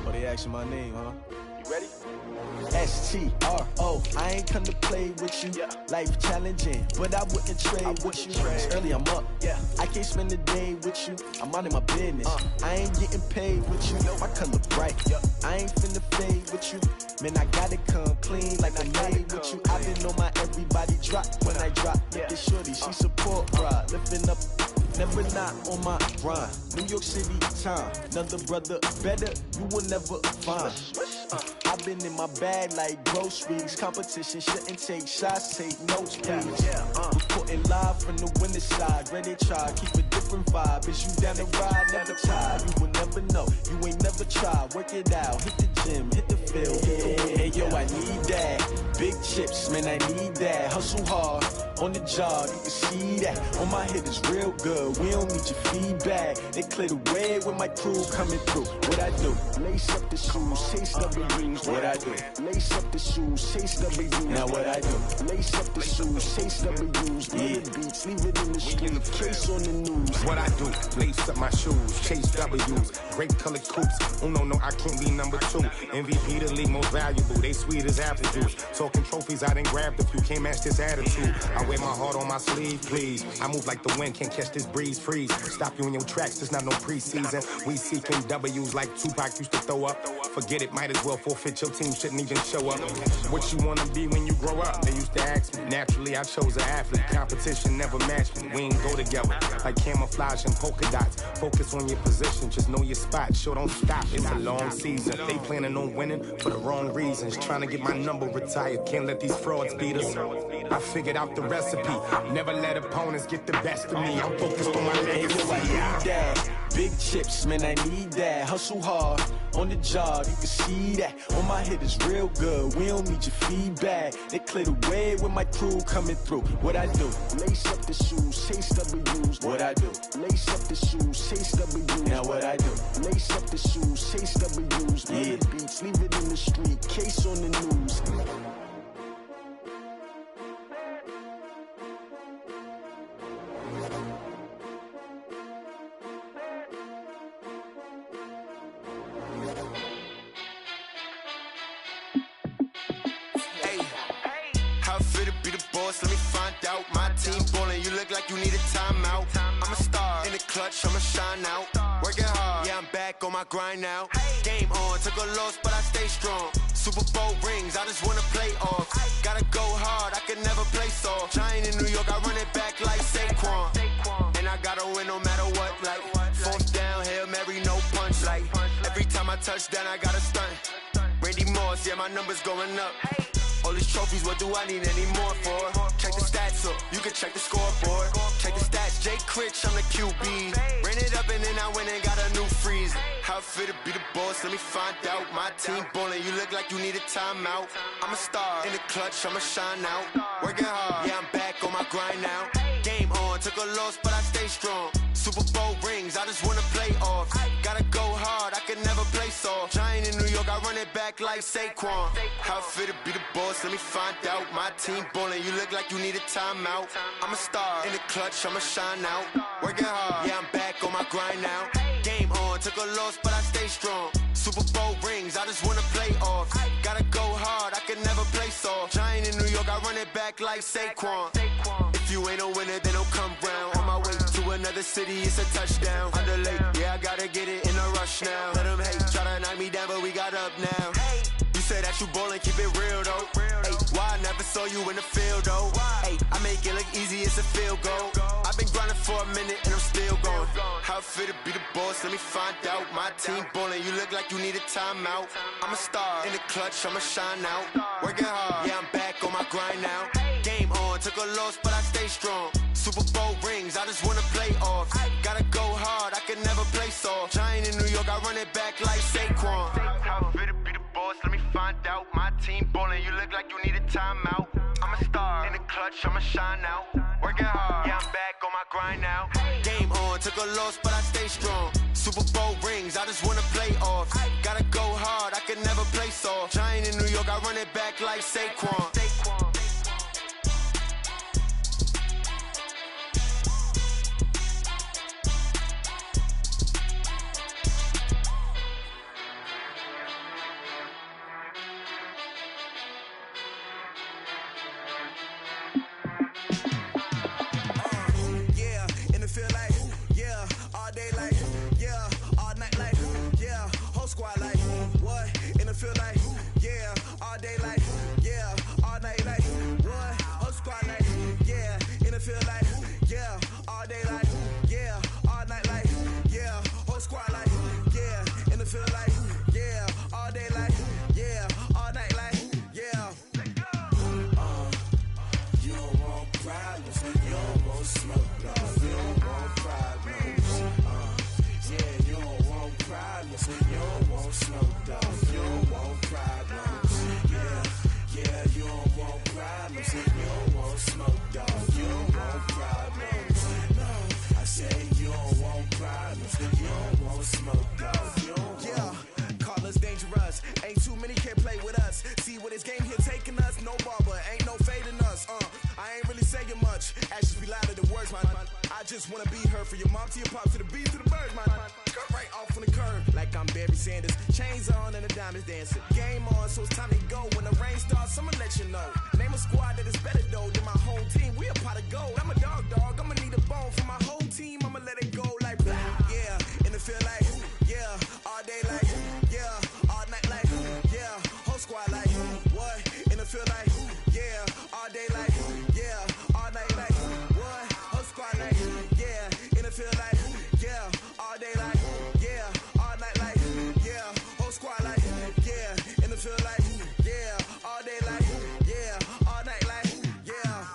Oh, they asking my name, huh? You ready? S-T-R-O. I ain't come to play with you. Yeah. Life challenging, but I wouldn't trade with you. It's early, I'm up. Yeah. I can't spend the day with you. I'm out of my business. I ain't getting paid with you. My color bright. I ain't finna fade with you. Man, I gotta come clean like I made with you. I been on my everybody drop when I drop. Look at shorty, she support ride. Lifting up, never not on my grind. New York City time. Another brother better, you will never find. I've been in my bag like groceries. Competition shouldn't take shots, take notes, please. Reporting live from the winter side. Ready to try, keep a different vibe. Is you down the ride, never tired. You will never know, you ain't never tried. try, work it out, hit the gym, hit the field. Hey yo, I need that. Big chips, man, I need that. Hustle hard, on the job, you can see that. On my head is real good, we don't need your feedback. They clear the way with my crew coming through. What I do? Lace up the shoes, chase W's. What I do? Lace up the shoes, chase W's. Now what I do? Lace up the shoes, chase W's. Yeah, beats, leave it in the street, case on the news. What I do? Lace up my shoes, chase W's. Grape colored coops. Oh no, I can't be number 2. MVP the league most valuable. They sweet as apple juice. Talking trophies, I done grabbed a few. Can't match this attitude. I wear my heart on my sleeve, please. I move like the wind, can't catch this breeze. Freeze. Stop you in your tracks. There's not no preseason. We seeking W's like Tupac used to throw up. Forget it, might as well forfeit. Your team shouldn't even show up. What you wanna be when you grow up? They used to ask me. Naturally, I chose an athlete. Competition never matched me. We ain't go together like camouflage and polka dots. Focus on your position, just know your spot. Sure, don't stop. It's a long season. They planning on winning for the wrong reasons. Trying to get my number retired. Can't let these frauds beat us. I figured out the recipe. Never let opponents get the best of me. I'm focused on my legacy. I need that. Big chips, man, I need that. Hustle hard, on the job, you can see that. On my head is real good, we don't need your feedback. They clear the way with my crew coming through. What I do? Lace up the shoes, chase W's. What I do? Lace up the shoes, chase W's. Now what I do? Lace up the shoes, chase W's. Yeah, beats, leave it in the street, case on the news. Let me find out. My team ballin', you look like you need a timeout. I'm a star in the clutch, I'ma shine out. Working hard, yeah, I'm back on my grind now. Game on, took a loss, but I stay strong. Super Bowl rings, I just wanna play off. Gotta go hard, I can never play soft. Giant in New York, I run it back like Saquon. And I gotta win no matter what, like fourth down, Hail Mary, no punch. Like every time I touch down, I gotta stunt. Randy Moss, yeah, my number's going up. All these trophies, what do I need any more for? Check the stats up, you can check the scoreboard. Check the stats, Jay Critch, I'm the QB. Ran it up and then I went and got a new freeze. How it feel to be the boss, let me find out. My team ballin', you look like you need a timeout. I'm a star in the clutch, I'ma shine out. Working hard, yeah, I'm back on my grind now. Game on, took a loss, but I stay strong. Super Bowl rings, I just wanna play off. Gotta go hard, I can never play soft. Giant in New York, I run it back like Saquon. How it feel to be the boss, let me find out. My team ballin', you look like you need a timeout. I'm a star in the clutch, I'ma shine out. Working hard, yeah, I'm back on my grind now. Game on, took a loss, but I stay strong. Super Bowl rings, I just wanna play off. Gotta go hard, I can never play soft. Giant in New York, I run it back like Saquon. If you ain't a winner, then don't come round. On my way to another city, it's a touchdown. Underlay, yeah, I gotta get it in a rush now. Let them hate, try to knock me down, but we got up now. You say that you ballin', keep it real though. Ay, why I never saw you in the field though? Ay, I make it look easy, it's a field goal. I've been grinding for a minute and I'm still going. How it feel to be the boss, let me find out. My team ballin', you look like you need a timeout. I'm a star in the clutch, I'ma shine out. Working hard, yeah, I'm back on my grind now. Game on, took a loss, but I stay strong. Super Bowl rings, I just wanna play off. Gotta go hard, I can never play soft. Giant in New York, I run it back like Saquon. How it feel to be the boss, let me find out. My team ballin', you look like you need a timeout. I'm a star in the clutch, I'ma shine out. Working hard, yeah, I'm back on my grind now. Game on, took a loss, but I stay strong. Super Bowl rings, I just wanna play off. Gotta go hard, I can never play soft. Giant in New York, I run it back like Saquon. can't play with us. See where this game here taking us? No barber, ain't no fading us. I ain't really saying much. Actions be louder than words, man. I just wanna be heard, for your mom to your pops to the beat to the birds, man. Cut right off on the curb like I'm Barry Sanders. Chains on and the diamonds dancing. Game on, so it's time to go. When the rain starts, I'ma let you know. Name a squad that is better though than my whole team. We a pot of gold. I'm a dog. I'ma need a bone for my whole team. I'ma let it go like yeah. And it feel like yeah. All day like yeah. All night like yeah. Whole squad like what? And it feel like yeah. All day like yeah. All night like what? Whole squad like yeah. And it feel like yeah. All day like yeah. All night like yeah. Whole squad like yeah. And it feel like yeah. All day like yeah. All night like yeah.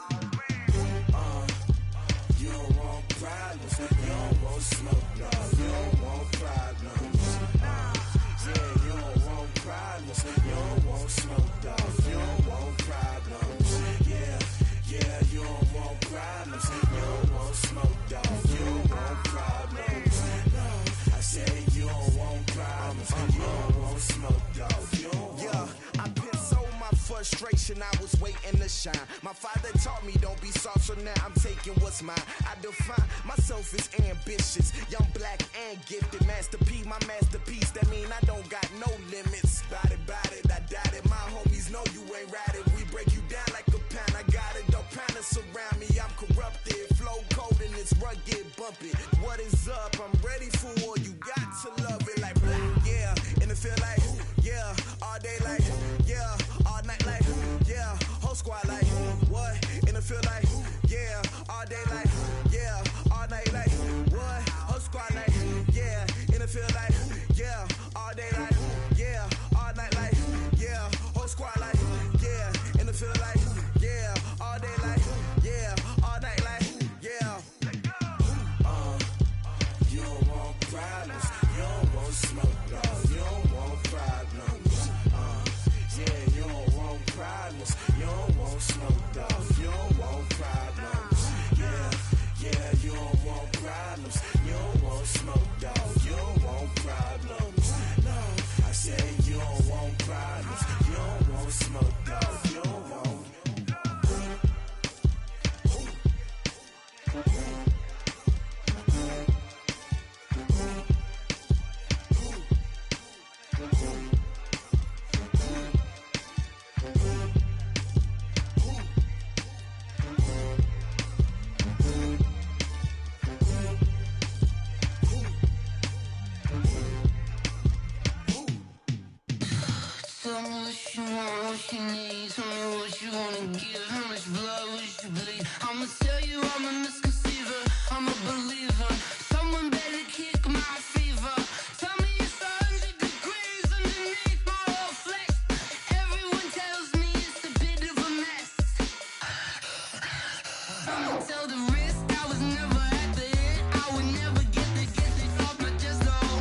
You don't want problems. You don't want smoke, no. You don't want problems. Yeah, you don't want problems. You don't want smoke, dog. You don't want problems. Yeah, you don't want problems. You don't want smoke, dog. You don't want problems. No, I said you don't want problems. You don't want smoke, dog. You don't want. Yeah, I been so my frustration. I was waiting to shine. My father taught me don't be soft, so now I'm taking what's mine. I define myself as ambitious, young, black, and gifted. Master P, my masterpiece. That mean I don't got no limits. Bout it, I doubt it. My homies know you ain't ratted. We break you down like a pound. I got it, don't pound to surround me. I'm corrupted, flow cold and it's rugged, bumpy. What is up? I'm ready for war. You got to love it like yeah. And it feel like yeah. All day like yeah. All night like yeah. Whole squad like what? And it feel like yeah. All day like yeah. All night like what? Whole squad like yeah. And it feel like yeah. All day like yeah. All night like yeah. Whole squad like yeah. And it feel like yeah. All day like yeah. All night like yeah. You don't want problems. You don't want smoke, dog. You don't want problems. Yeah, you don't want problems. You don't want smoke, dog. You don't want problems. Yeah, you don't want problems. You don't want smoke, dog. You don't want problems. No, I said you don't want problems. You don't want smoke, dog. You don't want. Tell me what you want, what you need. Tell me what you wanna give. How much blood would you bleed? I'ma tell you I'm a misconceiver. I'm a believer. Someone better kick my fever. Tell me it's 100 degrees underneath my whole flesh. Everyone tells me it's a bit of a mess. I'ma tell the risk I was never at the end. I would never get it off my chest, though.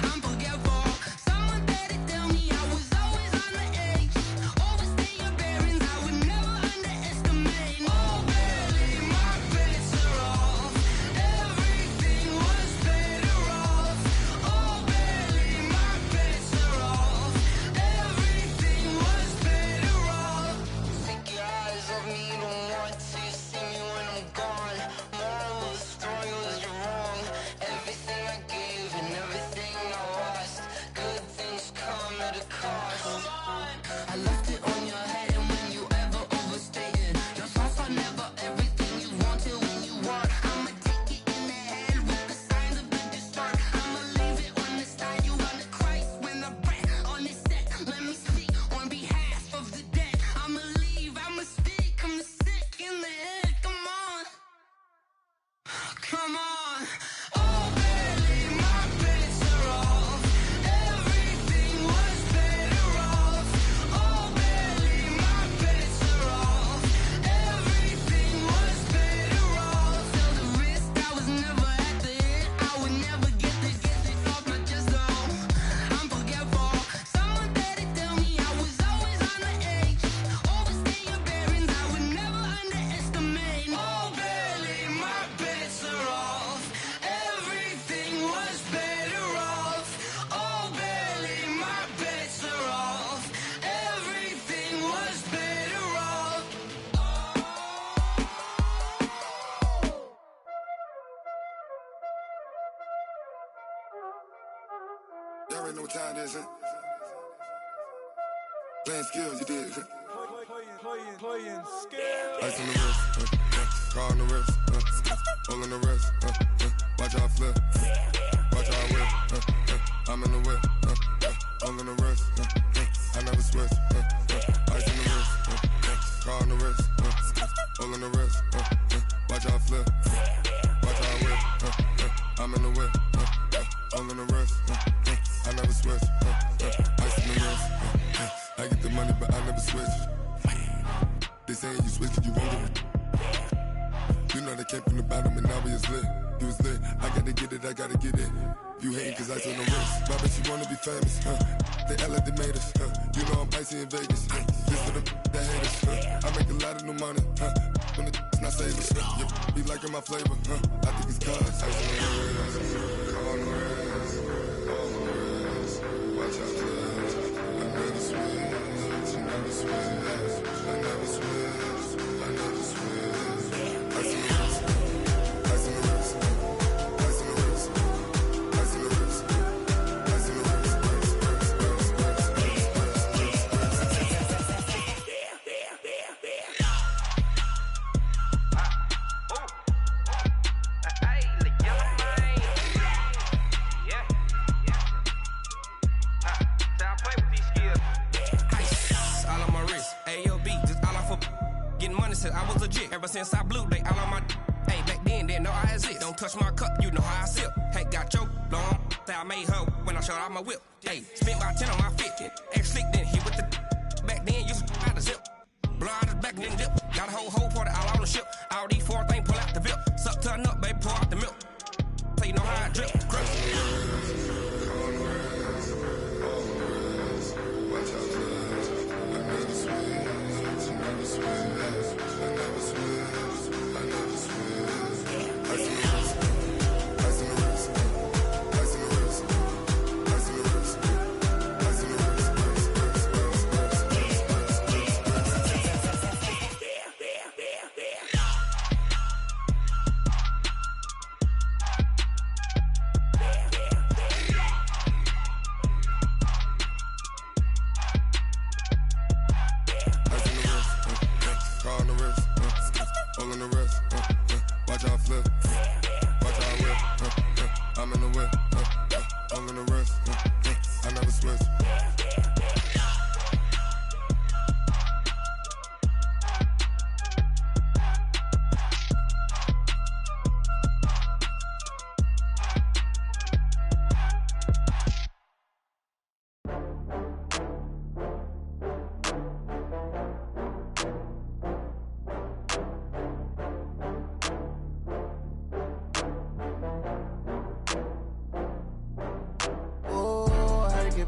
I'm forgetful. Someone better tell me I was always on the edge. Overstay your bearings, I would never underestimate. already know what time it is, huh? Playing skills, you did. Playing skills. Ice on the wrist, car on the wrist, all on the wrist, watch how I flip, watch how I whip, I'm in the whip, all on the wrist, I never switch, ice on the wrist, car on the wrist, all on the wrist, watch how I flip, watch how I whip, I'm in the whip, all on the wrist, I never switch, ice on the wrist, I get the money but I never switch. They saying you switch and you won't get it. You know they came from the bottom and now we is lit. You was lit, I gotta get it, I gotta get it. You hating cause ice on the wrist. My bitch, you wanna be famous, They act like they made us, You know I'm icy in Vegas, This for the that hate us, I make a lot of new money, When it's not savers, Be liking my flavor, I think it's cause ice on the wrist, on the wrist, on the wrist. Watch out, cuz I never switch, you never switch. I never switch, I never switch. Ice on the wrist, ice on the wrist, ice on the wrist, ice on the wrist, ice on the wrist, I was legit ever since I blew. They all on my hey, back then didn't know I exist. Don't touch my cup, you know how I sip. Hey, got choked, long. Say I made her when I showed out my whip. Hey, spent about 10 on my 50. Ex slick then hit with the back then used to out the zip. Blow out his back then dip. Got a whole party all on the ship. All these four things pull out the VIP. Suck turn up, baby, pour out the milk. So you know how I drip. Crush. Watch out, cuz I never switch, you never switch. I never switch, I never switch. Ice on the wrist, ice on the wrist, ice on the wrist, ice on the wrist, ice on the wrist, car on the wrist, all on the wrist, watch how I flip, watch how I whip, I'm in the whip, all on the wrist, I never switch.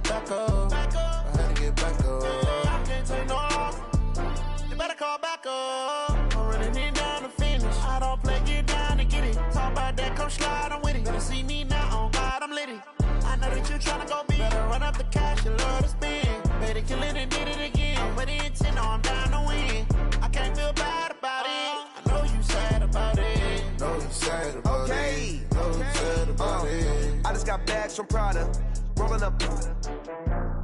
Back up. I had to get back up. I can't take no loss. You better call back up. I'm running it down to finish. I don't play, get down to get it. Talk about that, come slide, I'm with it. Better see me now, on God, I'm litty. I know that you tryna go big. Better run up the cash, you love to spend. Better kill it and did it again. I'm with the intent, no, I'm down to win. I can't feel bad about it. I know you sad about it. Know you sad about it. Know you sad about it. I just got bags from Prada. Rolling up,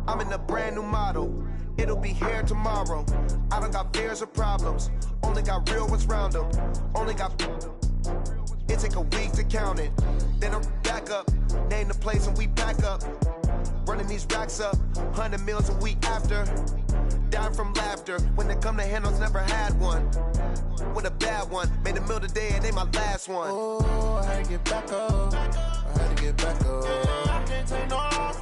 I'm in a brand new model. It'll be here tomorrow. I don't got fears or problems. Only got real ones round them. Only got. It take a week to count it. Then I'm back up. Name the place and we pack up. Running these racks up. 100 meals a week after. Dying from laughter. When they come to handles, never had one. With a bad one. Made a meal today and they my last one. Oh, I had to get back up. I had to get back up. I can't take no loss.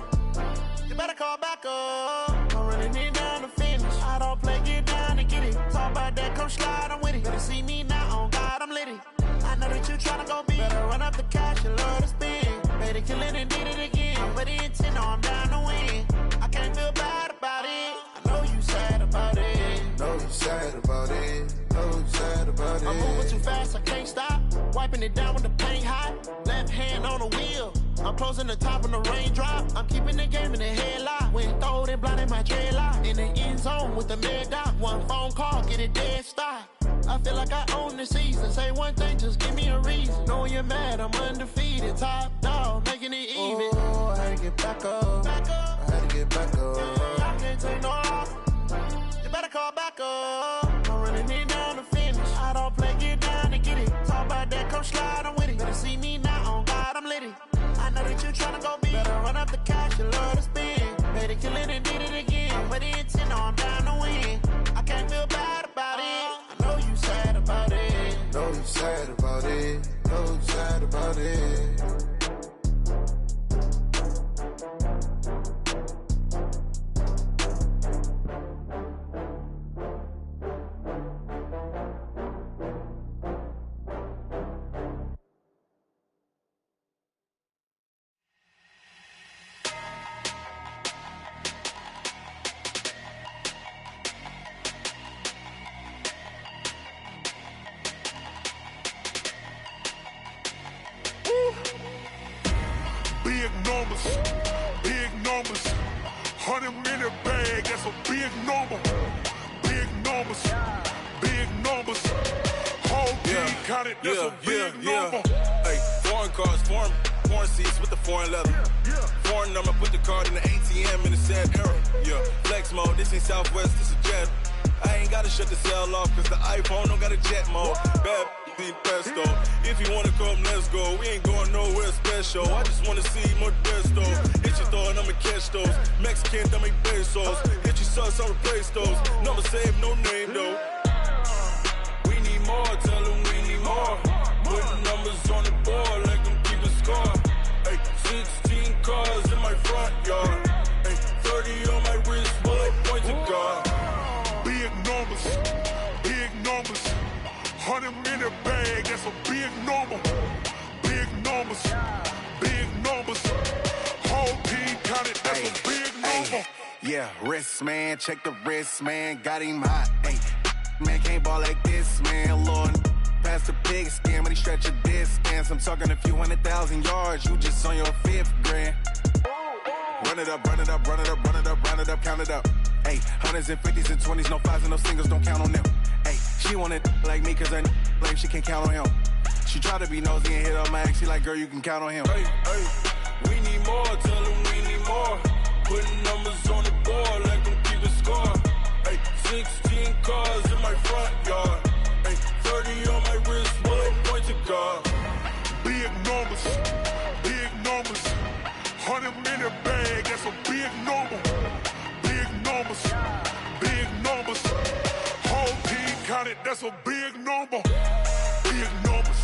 You better call back up. I'm running it down to finish. I don't play, get down to get it. Talk about that, come slide, I'm with it. Better see me now, on God, I'm litty. I know that you tryna go big. Better run up the cash, you love to spend. Better kill it and did it again. I'm with the intent, no, I'm down to win. I can't feel bad about it. I know you sad about it. Know you sad about it. Know you sad about it. I'm moving too fast, I can't stop. Wiping it down with the paint hot. Left hand on the wheel. I'm closing the top when the raindrop. I'm keeping the game in the headlock. When throwed and blinded my dreadlock. In the end zone with the mad dot. One phone call, get it dead stop. I feel like I own the season. Say one thing, just give me a reason. Knowing you're mad, I'm undefeated. Top dog, making it even. Oh, I had to get back up. I had to get back up. I can't take no off. You better call back up. I'm running it down to finish. I don't play, get down to get it. Talk about that, come slide, I'm with it. Better see me now, on God, I'm lit it. I know that you tryna go big. Better run up the cash, you love to spend. Better kill it and did it again. But the intent, no, I'm down to win. I can't feel bad about it. I know you sad about it. Know you sad about it. Know you sad about it. Big numbers, 100 in the bag, that's a big number. Big numbers, whole team counted, that's a big number. Hey, foreign cars, foreign seats with the foreign leather. Foreign number, put the card in the ATM in the sad era. Yeah, flex mode, this ain't Southwest, this is jet. I ain't gotta shut the cell off, cause the iPhone don't got a jet mode. Bad pesto. If you wanna come, let's go. We ain't going nowhere special. I just wanna see more pesto. Hit your thought, I'ma catch those. Mexican, that make pesos. Hit your sauce, I'll replace those. Number save, no name though. We need more, tell them we need more. Putting numbers on the board like them keeping score. Hey, 16 cars in my front yard. Hey, 30 on my wrist, while I point to God. Big numbers, 100 in the bag, that's a big number. Big numbers, whole team counted, that's a big number. Yeah, wrist man, check the wrist man, got him hot. Ay, man can't ball like this, man. Lord, past the pig skin, but he stretch a distance. I'm talking a few 100,000 yards, you just on your 5th grand. Run it up, count it up. Ay, hundreds and 50s and 20s, no 5s and no singles, don't count on them. Ay, she want it like me, cause her like she can't count on him. She try to be nosy and hit on my ex, she like, girl, you can count on him. Hey, we need more, tell them we need more. Putting numbers on the board like them keeping score. Hey, 16 cars in my front yard. Hey, 30 on my wrist, while I point to God. Big numbers, 100 in the bag, that's a big number. Big numbers, whole team counted, that's a big number. Big numbers,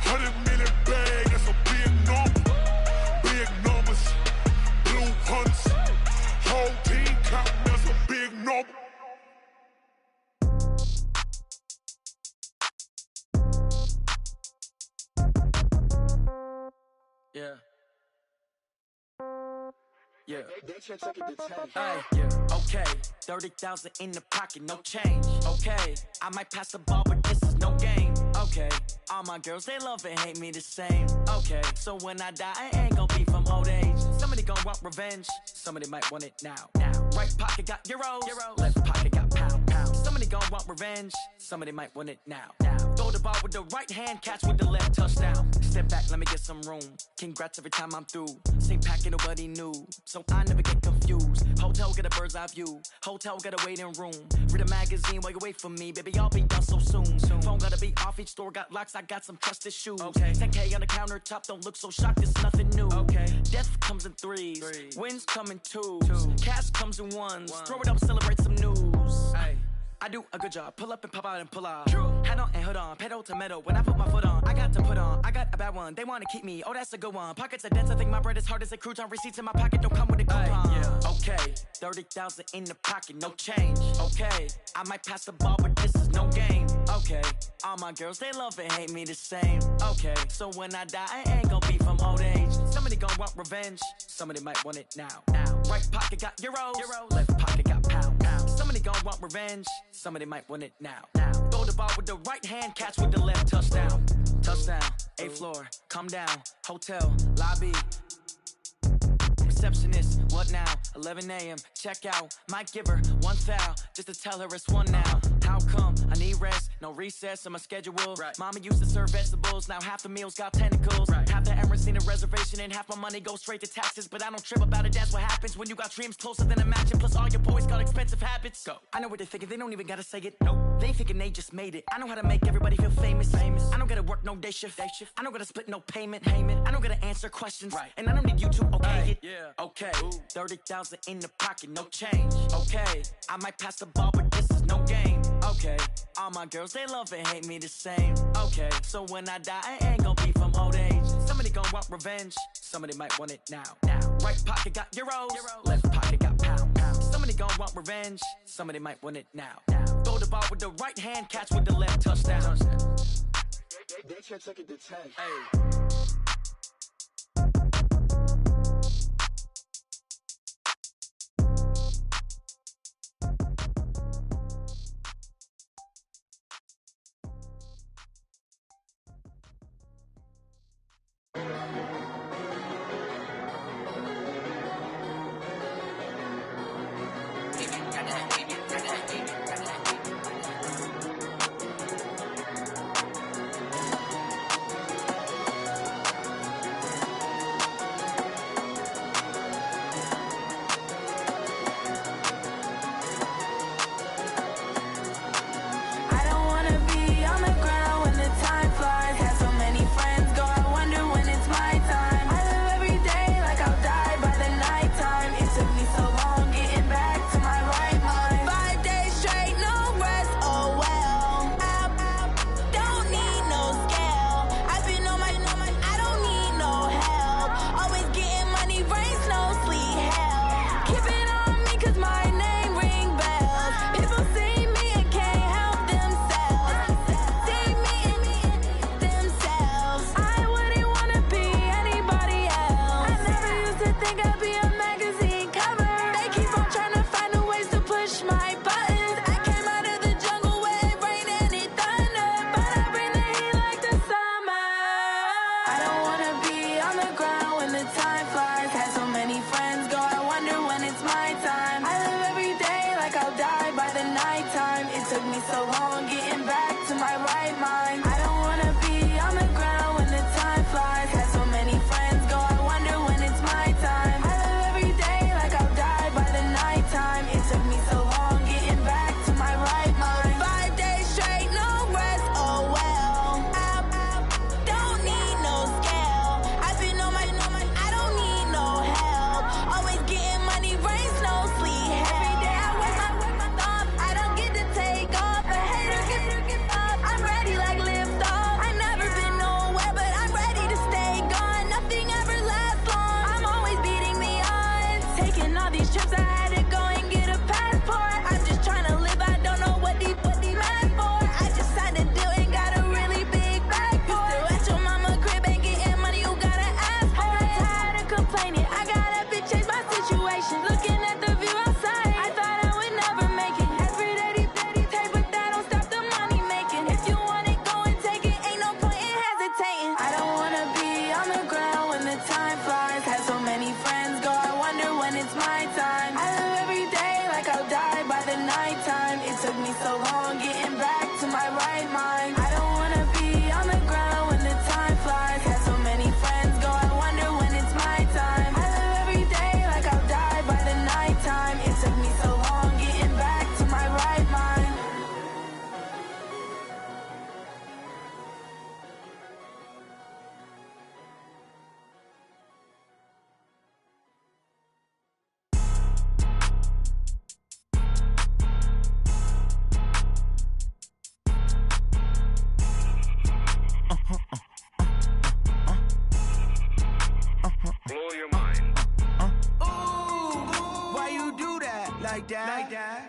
100 in the bag, that's a big number. Big numbers, blue hunts, whole team counting, that's a big number. Yeah. Hey, okay, 30,000 in the pocket, no change. Okay, I might pass the ball, but this is no game. Okay, all my girls, they love and hate me the same. Okay, so when I die, I ain't gon' be from old age. Somebody gon' want revenge, somebody might want it now. Right pocket got euros, left pocket got pounds. Somebody gon' want revenge, somebody might want it now. Throw the ball with the right hand, catch with the left, touchdown. Step back, let me get some room. Congrats every time I'm through. Same packet, nobody knew, so I never get confused. Hotel get a bird's eye view. Hotel get a waiting room. Read a magazine while you wait for me, baby. I'll be done so soon. Phone gotta be off. Each store got locks. I got some trusted shoes. Okay. 10K on the countertop. Don't look so shocked. It's nothing new. Okay. Death comes in threes. Wins come in twos. Cash comes in ones. Throw it up, celebrate some news. Hey. I do a good job. Pull up and pop out and pull out. Head on and hood on. Pedal to metal. When I put my foot on, I got to put on. I got a bad one. They want to keep me. Oh, that's a good one. Pockets are dense. I think my bread is hard as a crouton. Receipts in my pocket don't come with a coupon. Okay. 30,000 in the pocket. No change. Okay. I might pass the ball, but this is no game. Okay. All my girls, they love and hate me the same. Okay. So when I die, I ain't gonna be from old age. Somebody gon' want revenge. Somebody might want it now. Right pocket got euros. Left pocket got pounds. Somebody gon' want revenge. Somebody might want it now. Throw the ball with the right hand, catch with the left, touchdown. Touchdown, 8th floor, come down, hotel, lobby. Receptionist, what now? 11 a.m., check out. Might give her one foul, just to tell her it's one now. How come? I need rest, no recess in my schedule. Right. Mama used to serve vegetables, now half the meals got tentacles. Right. Half the Emirates need a reservation and half my money goes straight to taxes. But I don't trip about it, that's what happens when you got dreams closer than a match. And plus all your boys got expensive habits. Go. I know what they're thinking, they don't even gotta say it. Nope. They thinking they just made it. I know how to make everybody feel famous. I don't gotta work no day shift. I don't gotta split no payment. I don't gotta answer questions. Right. And I don't need you to okay it. Yeah. Okay. 30,000 in the pocket, no change. Okay. I might pass the ball, but this is no game. Okay. All my girls, they love and hate me the same. Okay. So when I die, I ain't gonna be from old age. Somebody gon' want revenge. Somebody might want it now. Right pocket got euros. Left pocket got pound. Somebody gon' want revenge. Somebody might want it now. Throw the ball with the right hand, catch with the left, touchdown. They can't take it to 10. Hey.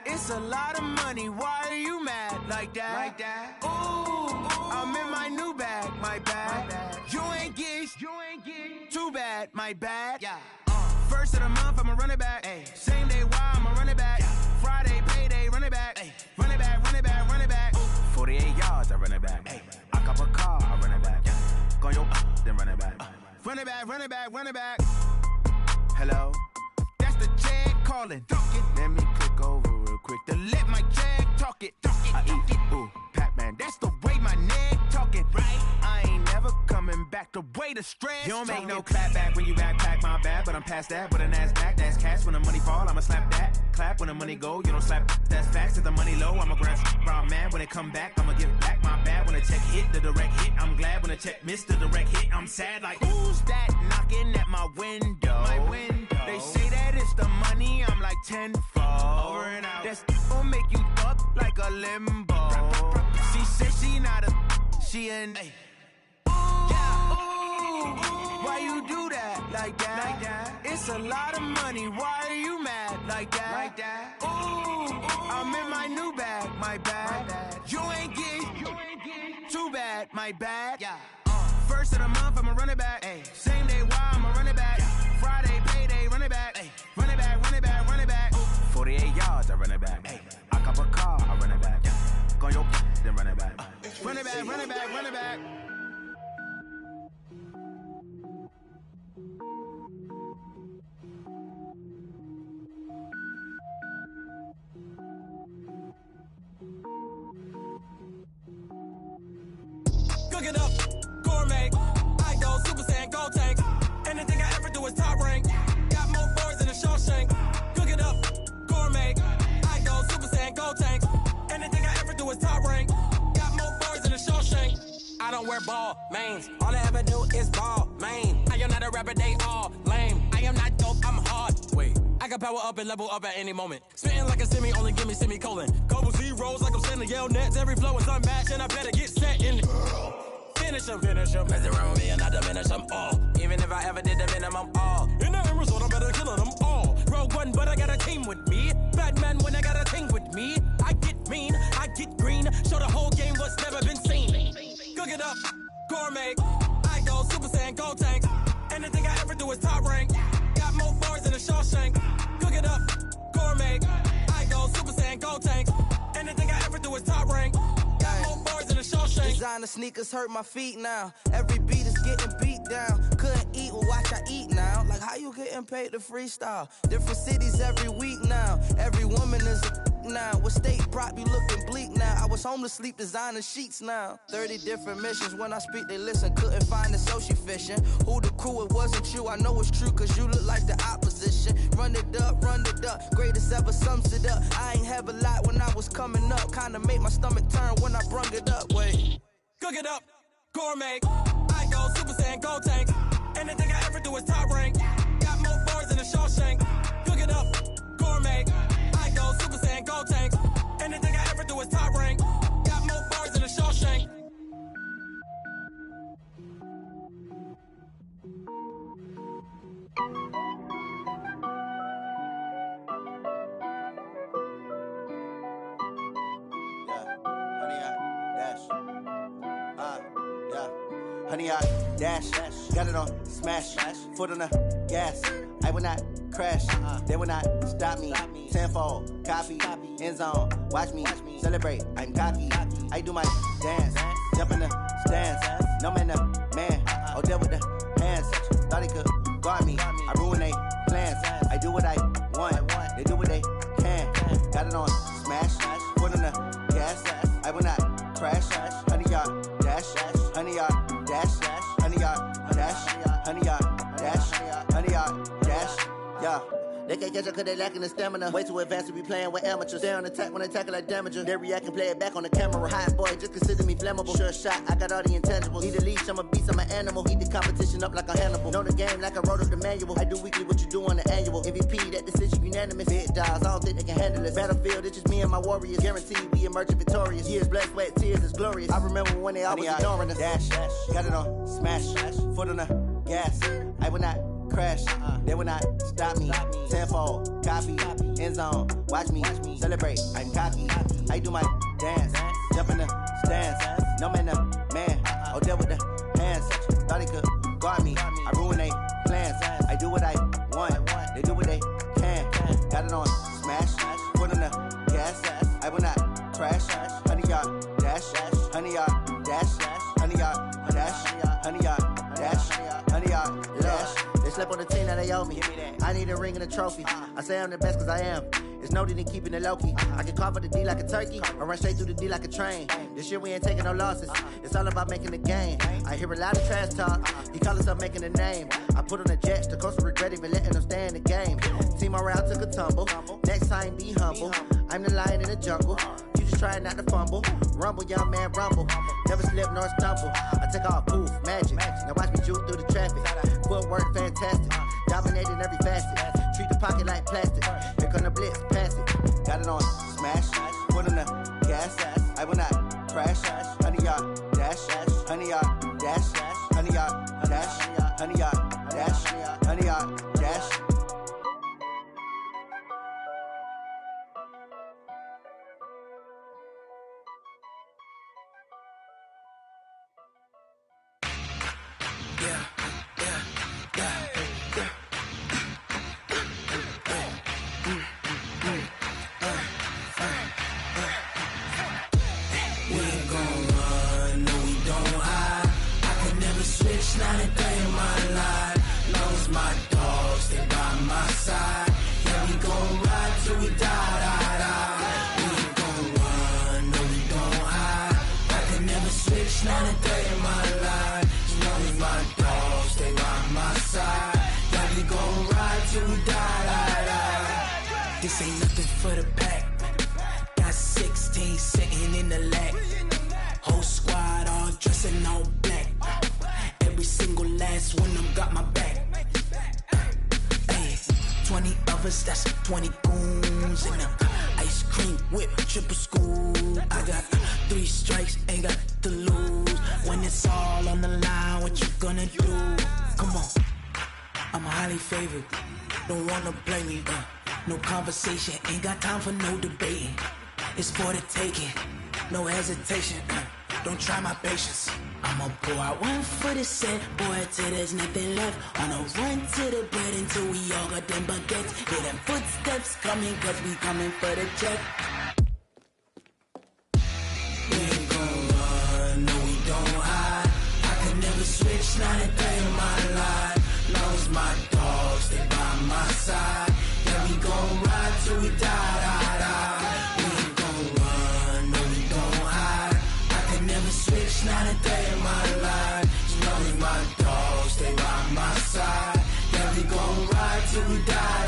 It's a lot of money, why are you mad like that? Ooh, I'm in my new bag, my bad. You ain't get too bad, my bad. Yeah. First of the month, I'ma run it back. Ay. Same day, why I'ma run it back. Yeah. Friday, payday, run it back. Ay. Run it back, run it back, run it back. 48 yards, I run it back. Ay. I cop a car, I run it back. Yeah. Go your then run it back. Run it back, run it back, run it back. Hello? That's the check calling. Let me click over real quick to let my check talk it. I I eat. Ooh, Pac-Man, that's the way my neck talking. Right. I ain't never coming back the way the stress. You don't make no clap back when you backpack, my bad. But I'm past that with a NASDAQ, that's cash. When the money fall, I'ma slap that. Clap when the money go, you don't slap, that's facts. If the money low, I'ma grab raw man. When it come back, I'ma give back my bad. When the check hit, the direct hit, I'm glad. When the check missed the direct hit, I'm sad. Like, who's that knocking at my window? My window. They say that it's the money, I'm like tenfold. Over and out. That's gon' make you up like a limbo. She said she not a, she an. Ay. Yeah. Ooh, why you do that like that? Like that? It's a lot of money. Why are you mad like that? Like that? Ooh, I'm in my new bag, my bad. You ain't getting too bad, my bad. Yeah. First of the month, I'ma run it back. Ay. Same day, why I'ma run it back. Yeah. Friday, payday, run it back. Ay. Run it back, run it back, run it back. 48 yards, I run it back. Ay. I cop a car, I run it back. Yeah. Go your then run it back. Run it back, run it back, run it back. Cook it up, gourmet. I go Super Saiyan, go tank. Anything I ever do is top rank. Got more boys than a Shawshank. Cook it up, gourmet. I go Super Saiyan, go tank. Anything I ever do is top rank. Got more boys than a Shawshank. I don't wear ball mains. All I ever do is ball main. I am not a rapper, they all lame. I am not dope, I'm hard. Wait, I can power up and level up at any moment. Spitting like a semi, only give me semicolon. Couple zeros like I'm sending yell nets. Every flow is unmatched and I better get set in. Finish them. Mess around with me and I diminish them all. Even if I ever did the minimum all. In the end result, I'm better killing them all. Rogue One, but I got a team with me. Batman when I got a team with me. I get mean, I get green. Show the whole game what's never been seen. Cook it up, gourmet. I go Super Saiyan, go tank. Anything I ever do is top rank. Got more bars than a Shawshank. Cook it up, gourmet. I go Super Saiyan, go tank. Anything I ever do is top rank. Got more bars than a Shawshank. Designer sneakers hurt my feet now. Every beat is getting beat down. Couldn't eat, well watch I eat now. Like how you getting paid to freestyle? Different cities every week now. Every woman is a now. With state prop, you looking bleak now. I was home to sleep, designer sheets now. 30 different missions. When I speak, they listen. Couldn't find the social fishing. Who the crew? It wasn't you. I know it's true, cause you look like the opposition. Run it up, run it up. Greatest ever sums it up. I ain't have a lot when I was coming up. Kinda made my stomach turn when I brung it up. Wait. Cook it up, gourmet. I go Super Saiyan, go tank. Anything I ever do is top rank. Got more bars than a Shawshank. Cook it up, gourmet. I go Super Saiyan, go tank. Anything I ever do is top rank. Got more bars than a Shawshank. Honey, I dash, got it on smash, foot on the gas. I will not crash, they will not stop me. Tenfold, copy, end zone, watch me celebrate. I'm cocky, I do my dance, jump in the stands. No man, the man, oh, deal with the hands. Thought he could guard me, I ruin they plans. I do what I want, they do what they can. Got it on smash, foot on the gas. I will not crash, honey, y'all dash, honey, y'all dash, honey, y'all dash, honey, y'all dash, honey, y'all dash, yeah. They can't catch up cause they lacking the stamina. Way too advanced to be playing with amateurs. Stay on attack when they tackle like damager. They react and play it back on the camera. Hot boy, just consider me flammable. Sure shot, I got all the intangibles. Need a leash, I'm a beast, I'm an animal. Heat the competition up like a Hannibal. Know the game like I wrote up the manual. I do weekly what you do on the annual. MVP, that decision unanimous. Big dogs, I don't think they can handle this. Battlefield, it's just me and my warriors. Guaranteed we emerging victorious. Years, blood, sweat, tears, it's glorious. I remember when they always ignoring us. Dash, got it on smash, foot on the gas. I will not crash, they will not stop me. Tenfold, copy, end zone, watch me celebrate. I'm cocky, I do my dance, jump in the stands. No man, the man, oh, deal with the hands. Thought he could guard me, I ruin they plans. I do what I want, they do what they can. Got it on smash, foot on the gas. I will not crash, honey, y'all dash, honey, y'all dash, honey, y'all dash, honey, y'all dash, honey, y'all dash. They slept on the team, now they owe me. I need a ring and a trophy. I say I'm the best cause I am. It's no need in keeping it low-key. I can carve up the D like a turkey or run straight through the D like a train. This year we ain't taking no losses. It's all about making the game. I hear a lot of trash talk. He call himself making a name. I put on the Jets. The coach will regret even letting them stay in the game. Team morale took a tumble. Next time be humble. I'm the lion in the jungle. You just trying not to fumble. Rumble, young man, rumble. Never slip nor stumble. I take off, poof, magic. Now watch me juke through the traffic. Footwork fantastic. Dominating every facet. Treat the pocket like plastic. Here come the blitz, pass it. Got it on smash. Foot on the gas. I will not crash. 100-yard dash. 100-yard dash. 100-yard dash. 100-yard dash. 100-yard dash. Not a day in my life. Lost my dogs, they by my side. Yeah, we gon' ride till we die. We ain't gon' run, no, we don't hide. I can never switch, not a day in my life. Lost my dogs, they by my side. Yeah, we gon' ride till we die. This ain't nothing for the pack. Got 16 sitting in the lap. Whole squad all dressing all black. Every single last one of them got my back. Hey, 20 of us, that's 20 goons in them. Ice cream whip, triple scoop. I got 3 strikes, ain't got to lose. When it's all on the line, what you gonna do? Come on, I'm highly favored. Don't wanna blame me, no conversation, ain't got time for no debating. It's for the taking, no hesitation. Don't try my patience. I'ma pour out one for the set, boy, till there's nothing left. On a run to the bread until we all got them baguettes. Hear them footsteps coming, cause we coming for the check. We ain't gon' run, no, we don't hide. I can never switch, not a day in my life. Lost my dogs, they by my side. Yeah, we gon' ride till we die. We ain't gon' run, no, we don't hide. I can never switch, not a day in my life. Lost my dogs, they by my side. Yeah, we gon' ride till we die.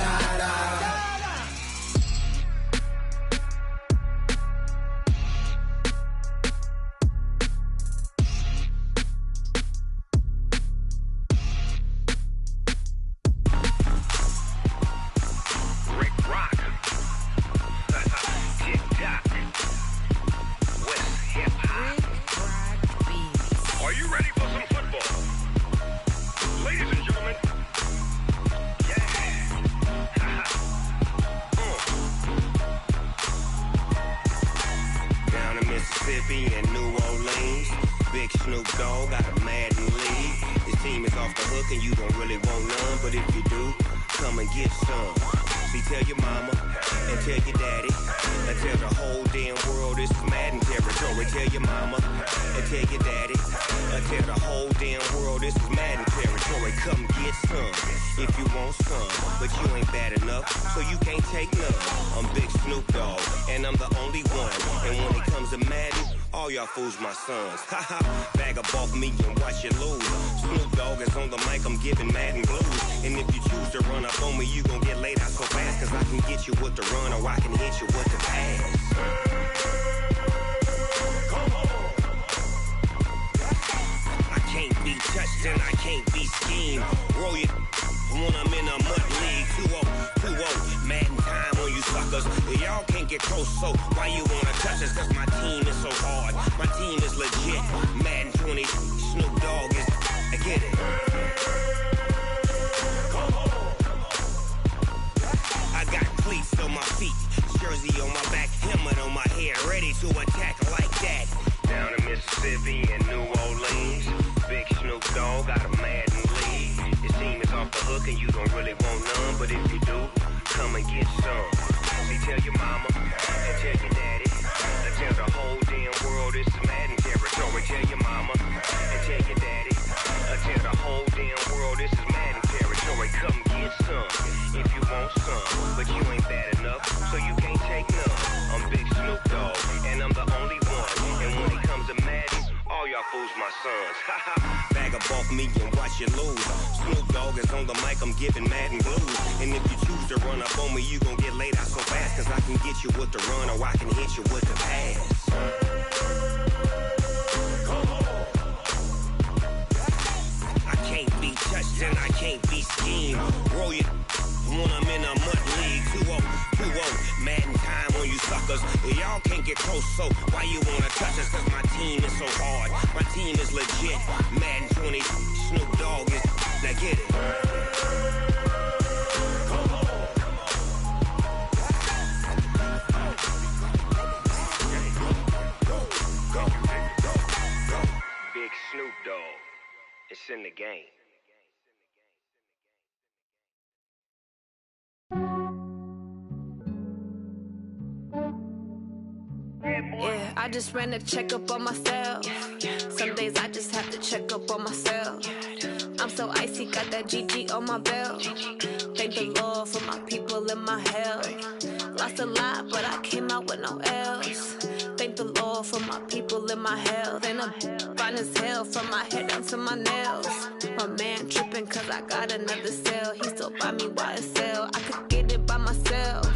And New Orleans, Big Snoop Dogg got a Madden league. This team is off the hook and you don't really want none, but if you do, come and get some. See, tell your mama and tell your daddy and tell the whole damn world this is Madden territory. Tell your mama and tell your daddy and tell the whole damn world this is Madden territory. Come get some if you want some, but you ain't bad enough, so you can't take none. I'm Big Snoop Dogg and I'm the only one, and when it comes to Madden, all y'all fools my sons. Haha, bag up off me and watch you lose. Snoop Dogg is on the mic, I'm giving Madden blues. And if you choose to run up on me, you gon' get laid out so fast, cause I can get you with the run or I can hit you with the pass. I can't be touched and I can't be schemed. Roll you when I'm in a mud league. 2-0, Madden time on you suckers. Y'all can't get close, so why you wanna touch us? Cause my team is so hard, my team is legit. Madden 20, Snoop Dogg is, I get it. I got cleats on my feet, jersey on my back, helmet on my head, ready to attack like that. Down in Mississippi and New Orleans, Big Snoop Dogg got a Madden league. His team is off the hook and you don't really want none, but if you do, come and get some. See, tell your mama and tell your daddy and tell the whole damn world this is Madden territory. Tell your mama and tell your daddy and tell the whole damn world this is Madden territory. story, come get some. If you want some, but you ain't bad enough, so you can't take none. I'm Big Snoop Dogg, and I'm the only one. And when it comes to Madden, all y'all fools my sons. Bag up off me and watch you lose. Snoop Dogg is on the mic, I'm giving Madden blues. And if you choose to run up on me, you gon' get laid out so fast. Cause I can get you with the run or I can hit you with the pass. I can't be touched and I can't be schemed. Roll you when I'm in a mud league. 2-0, Madden time on you suckers. Y'all can't get close, so why you wanna touch us? Cause my team is so hard, my team is legit. Madden 20, Snoop Dogg is, now get it. Big Snoop Dogg, it's in the game. Yeah, I just ran a checkup on myself. Some days I just have to check up on myself. I'm so icy, got that GG on my belt. Thank the Lord for my people and my health. Lost a lot, but I came out with no L's. Thank the Lord for my people and my health. And I'm fine as hell from my head down to my nails. My man tripping cause I got another cell. He still buy me YSL. I could get it by myself.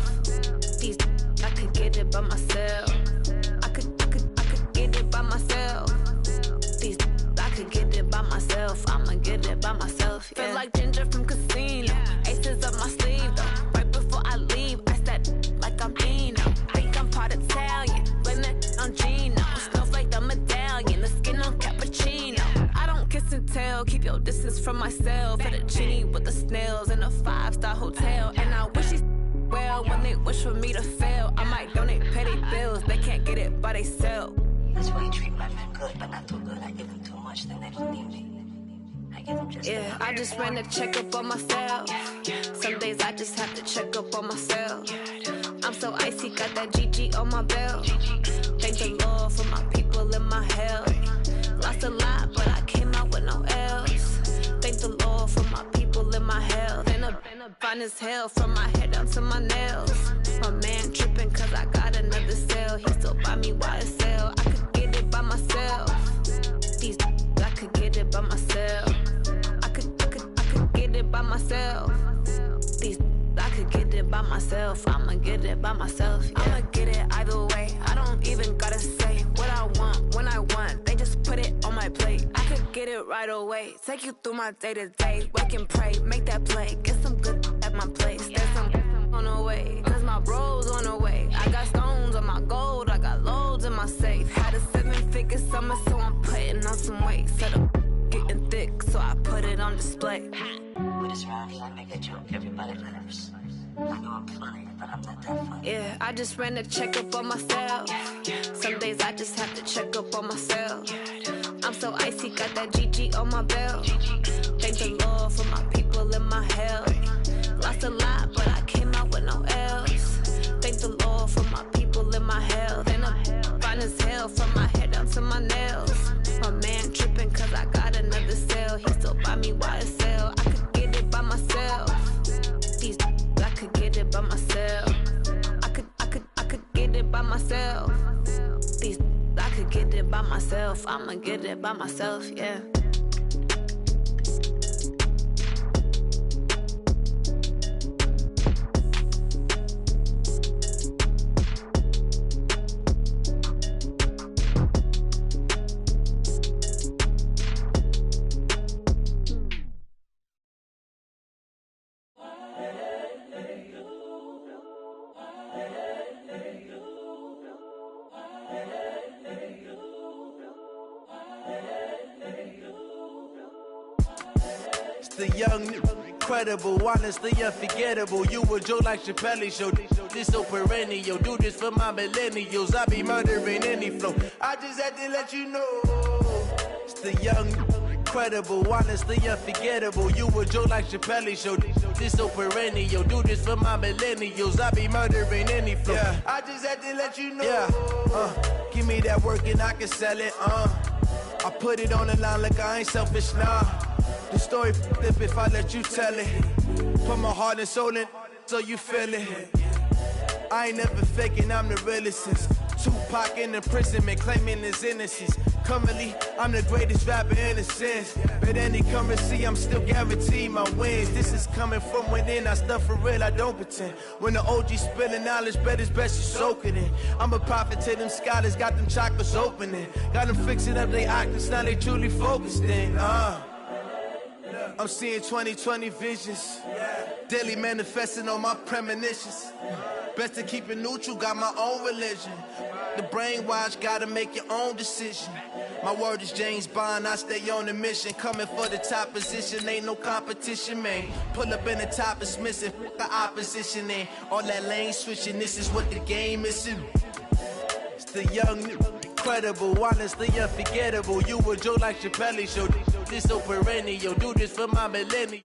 These I could get it by myself. I could get it by myself. These I could get it by myself. I'ma get it by myself. Yeah. Feel like Ginger from Casino. Aces up my sleeve though. Right before I leave, I said like I'm Dino. Think I'm part Italian. Blame that on Gino. Snowflake the medallion. The skin on cappuccino. I don't kiss and tell. Keep your distance from myself. Fettuccine with the snails in a 5-star hotel. And I wish he's well when they wish for me to fail. I might donate, pay their bills. They can't get it by they sell. That's why you treat my men good, but not too good. I give them too much, then they don't need me. I give them just yeah, I just ran a checkup on myself. Some days I just have to check up on myself. I'm so icy, got that GG on my belt. Thank the Lord for my people and my health. Lost a lot, but I came out with no L's. Thank the Lord for my people and my health. And I'm fine as hell from my head down to my nails. My man tripping cause I got another cell. He still buy me YSL. I could get it by myself. These I could get it by myself. I could get it by myself. These I could get it by myself. I'ma get it by myself. Yeah. I'ma get it either way. I don't even gotta say what I want when I want. They just put it on my plate. I could get it right away. Take you through my day to day. Wake and pray, make that play. Get some good at my place. There's some on the way. Cause my bro's on the way. I got stones on my gold. I got loads in my safe. Had a 7-figure summer, so I'm putting on some weight. Set up getting thick, so I put it on display. With this round here, I make a joke. Everybody laughs. I know I'm funny, but I'm not that funny. Yeah, I just ran a checkup on myself. Some days I just have to check up on myself. I'm so icy, got that GG on my belt. Thank the Lord for my people and my health. Lost a lot, but I came out with no L's. Thank the Lord for my people and my health. And I'm fine as hell from my head down to my nails. My man tripping cause I got another cell. He still buy me YSL. I could get it by myself. These I could get it by myself. I could get it by myself. These I could get it by myself. I'ma get it by myself, yeah. The young, incredible, honestly unforgettable. You a Joe like Chappelle show. This so perennial. Do this for my millennials. I be murdering any flow. I just had to let you know. It's the young, incredible, honestly unforgettable. You a Joe like Chappelle show. This so perennial. Do this for my millennials. I be murdering any flow. Yeah. I just had to let you know. Yeah. Give me that work and I can sell it. I put it on the line like I ain't selfish, nah. The story flip if I let you tell it. Put my heart and soul in so you feel it. I ain't never faking, I'm the realest since Tupac in imprisonment, claiming his innocence. Currently, I'm the greatest rapper in a sense. But any currency, I'm still guaranteed my wins. This is coming from within, I stuff for real, I don't pretend. When the OG spilling knowledge, bet it's best you soak it in. I'm a prophet to them scholars, got them chakras opening. Got them fixing up their octaves, now they truly focused in. I'm seeing 2020 visions. Daily manifesting on my premonitions. Best to keep it neutral, got my own religion. The brainwash, gotta make your own decision. My word is James Bond, I stay on the mission. Coming for the top position, ain't no competition, man. Pull up in the top, it's missing, the opposition in. All that lane switching, this is what the game is. It's the young, incredible, honestly unforgettable. You a joke like Chappelle show. This so perennial, do this for my millennial.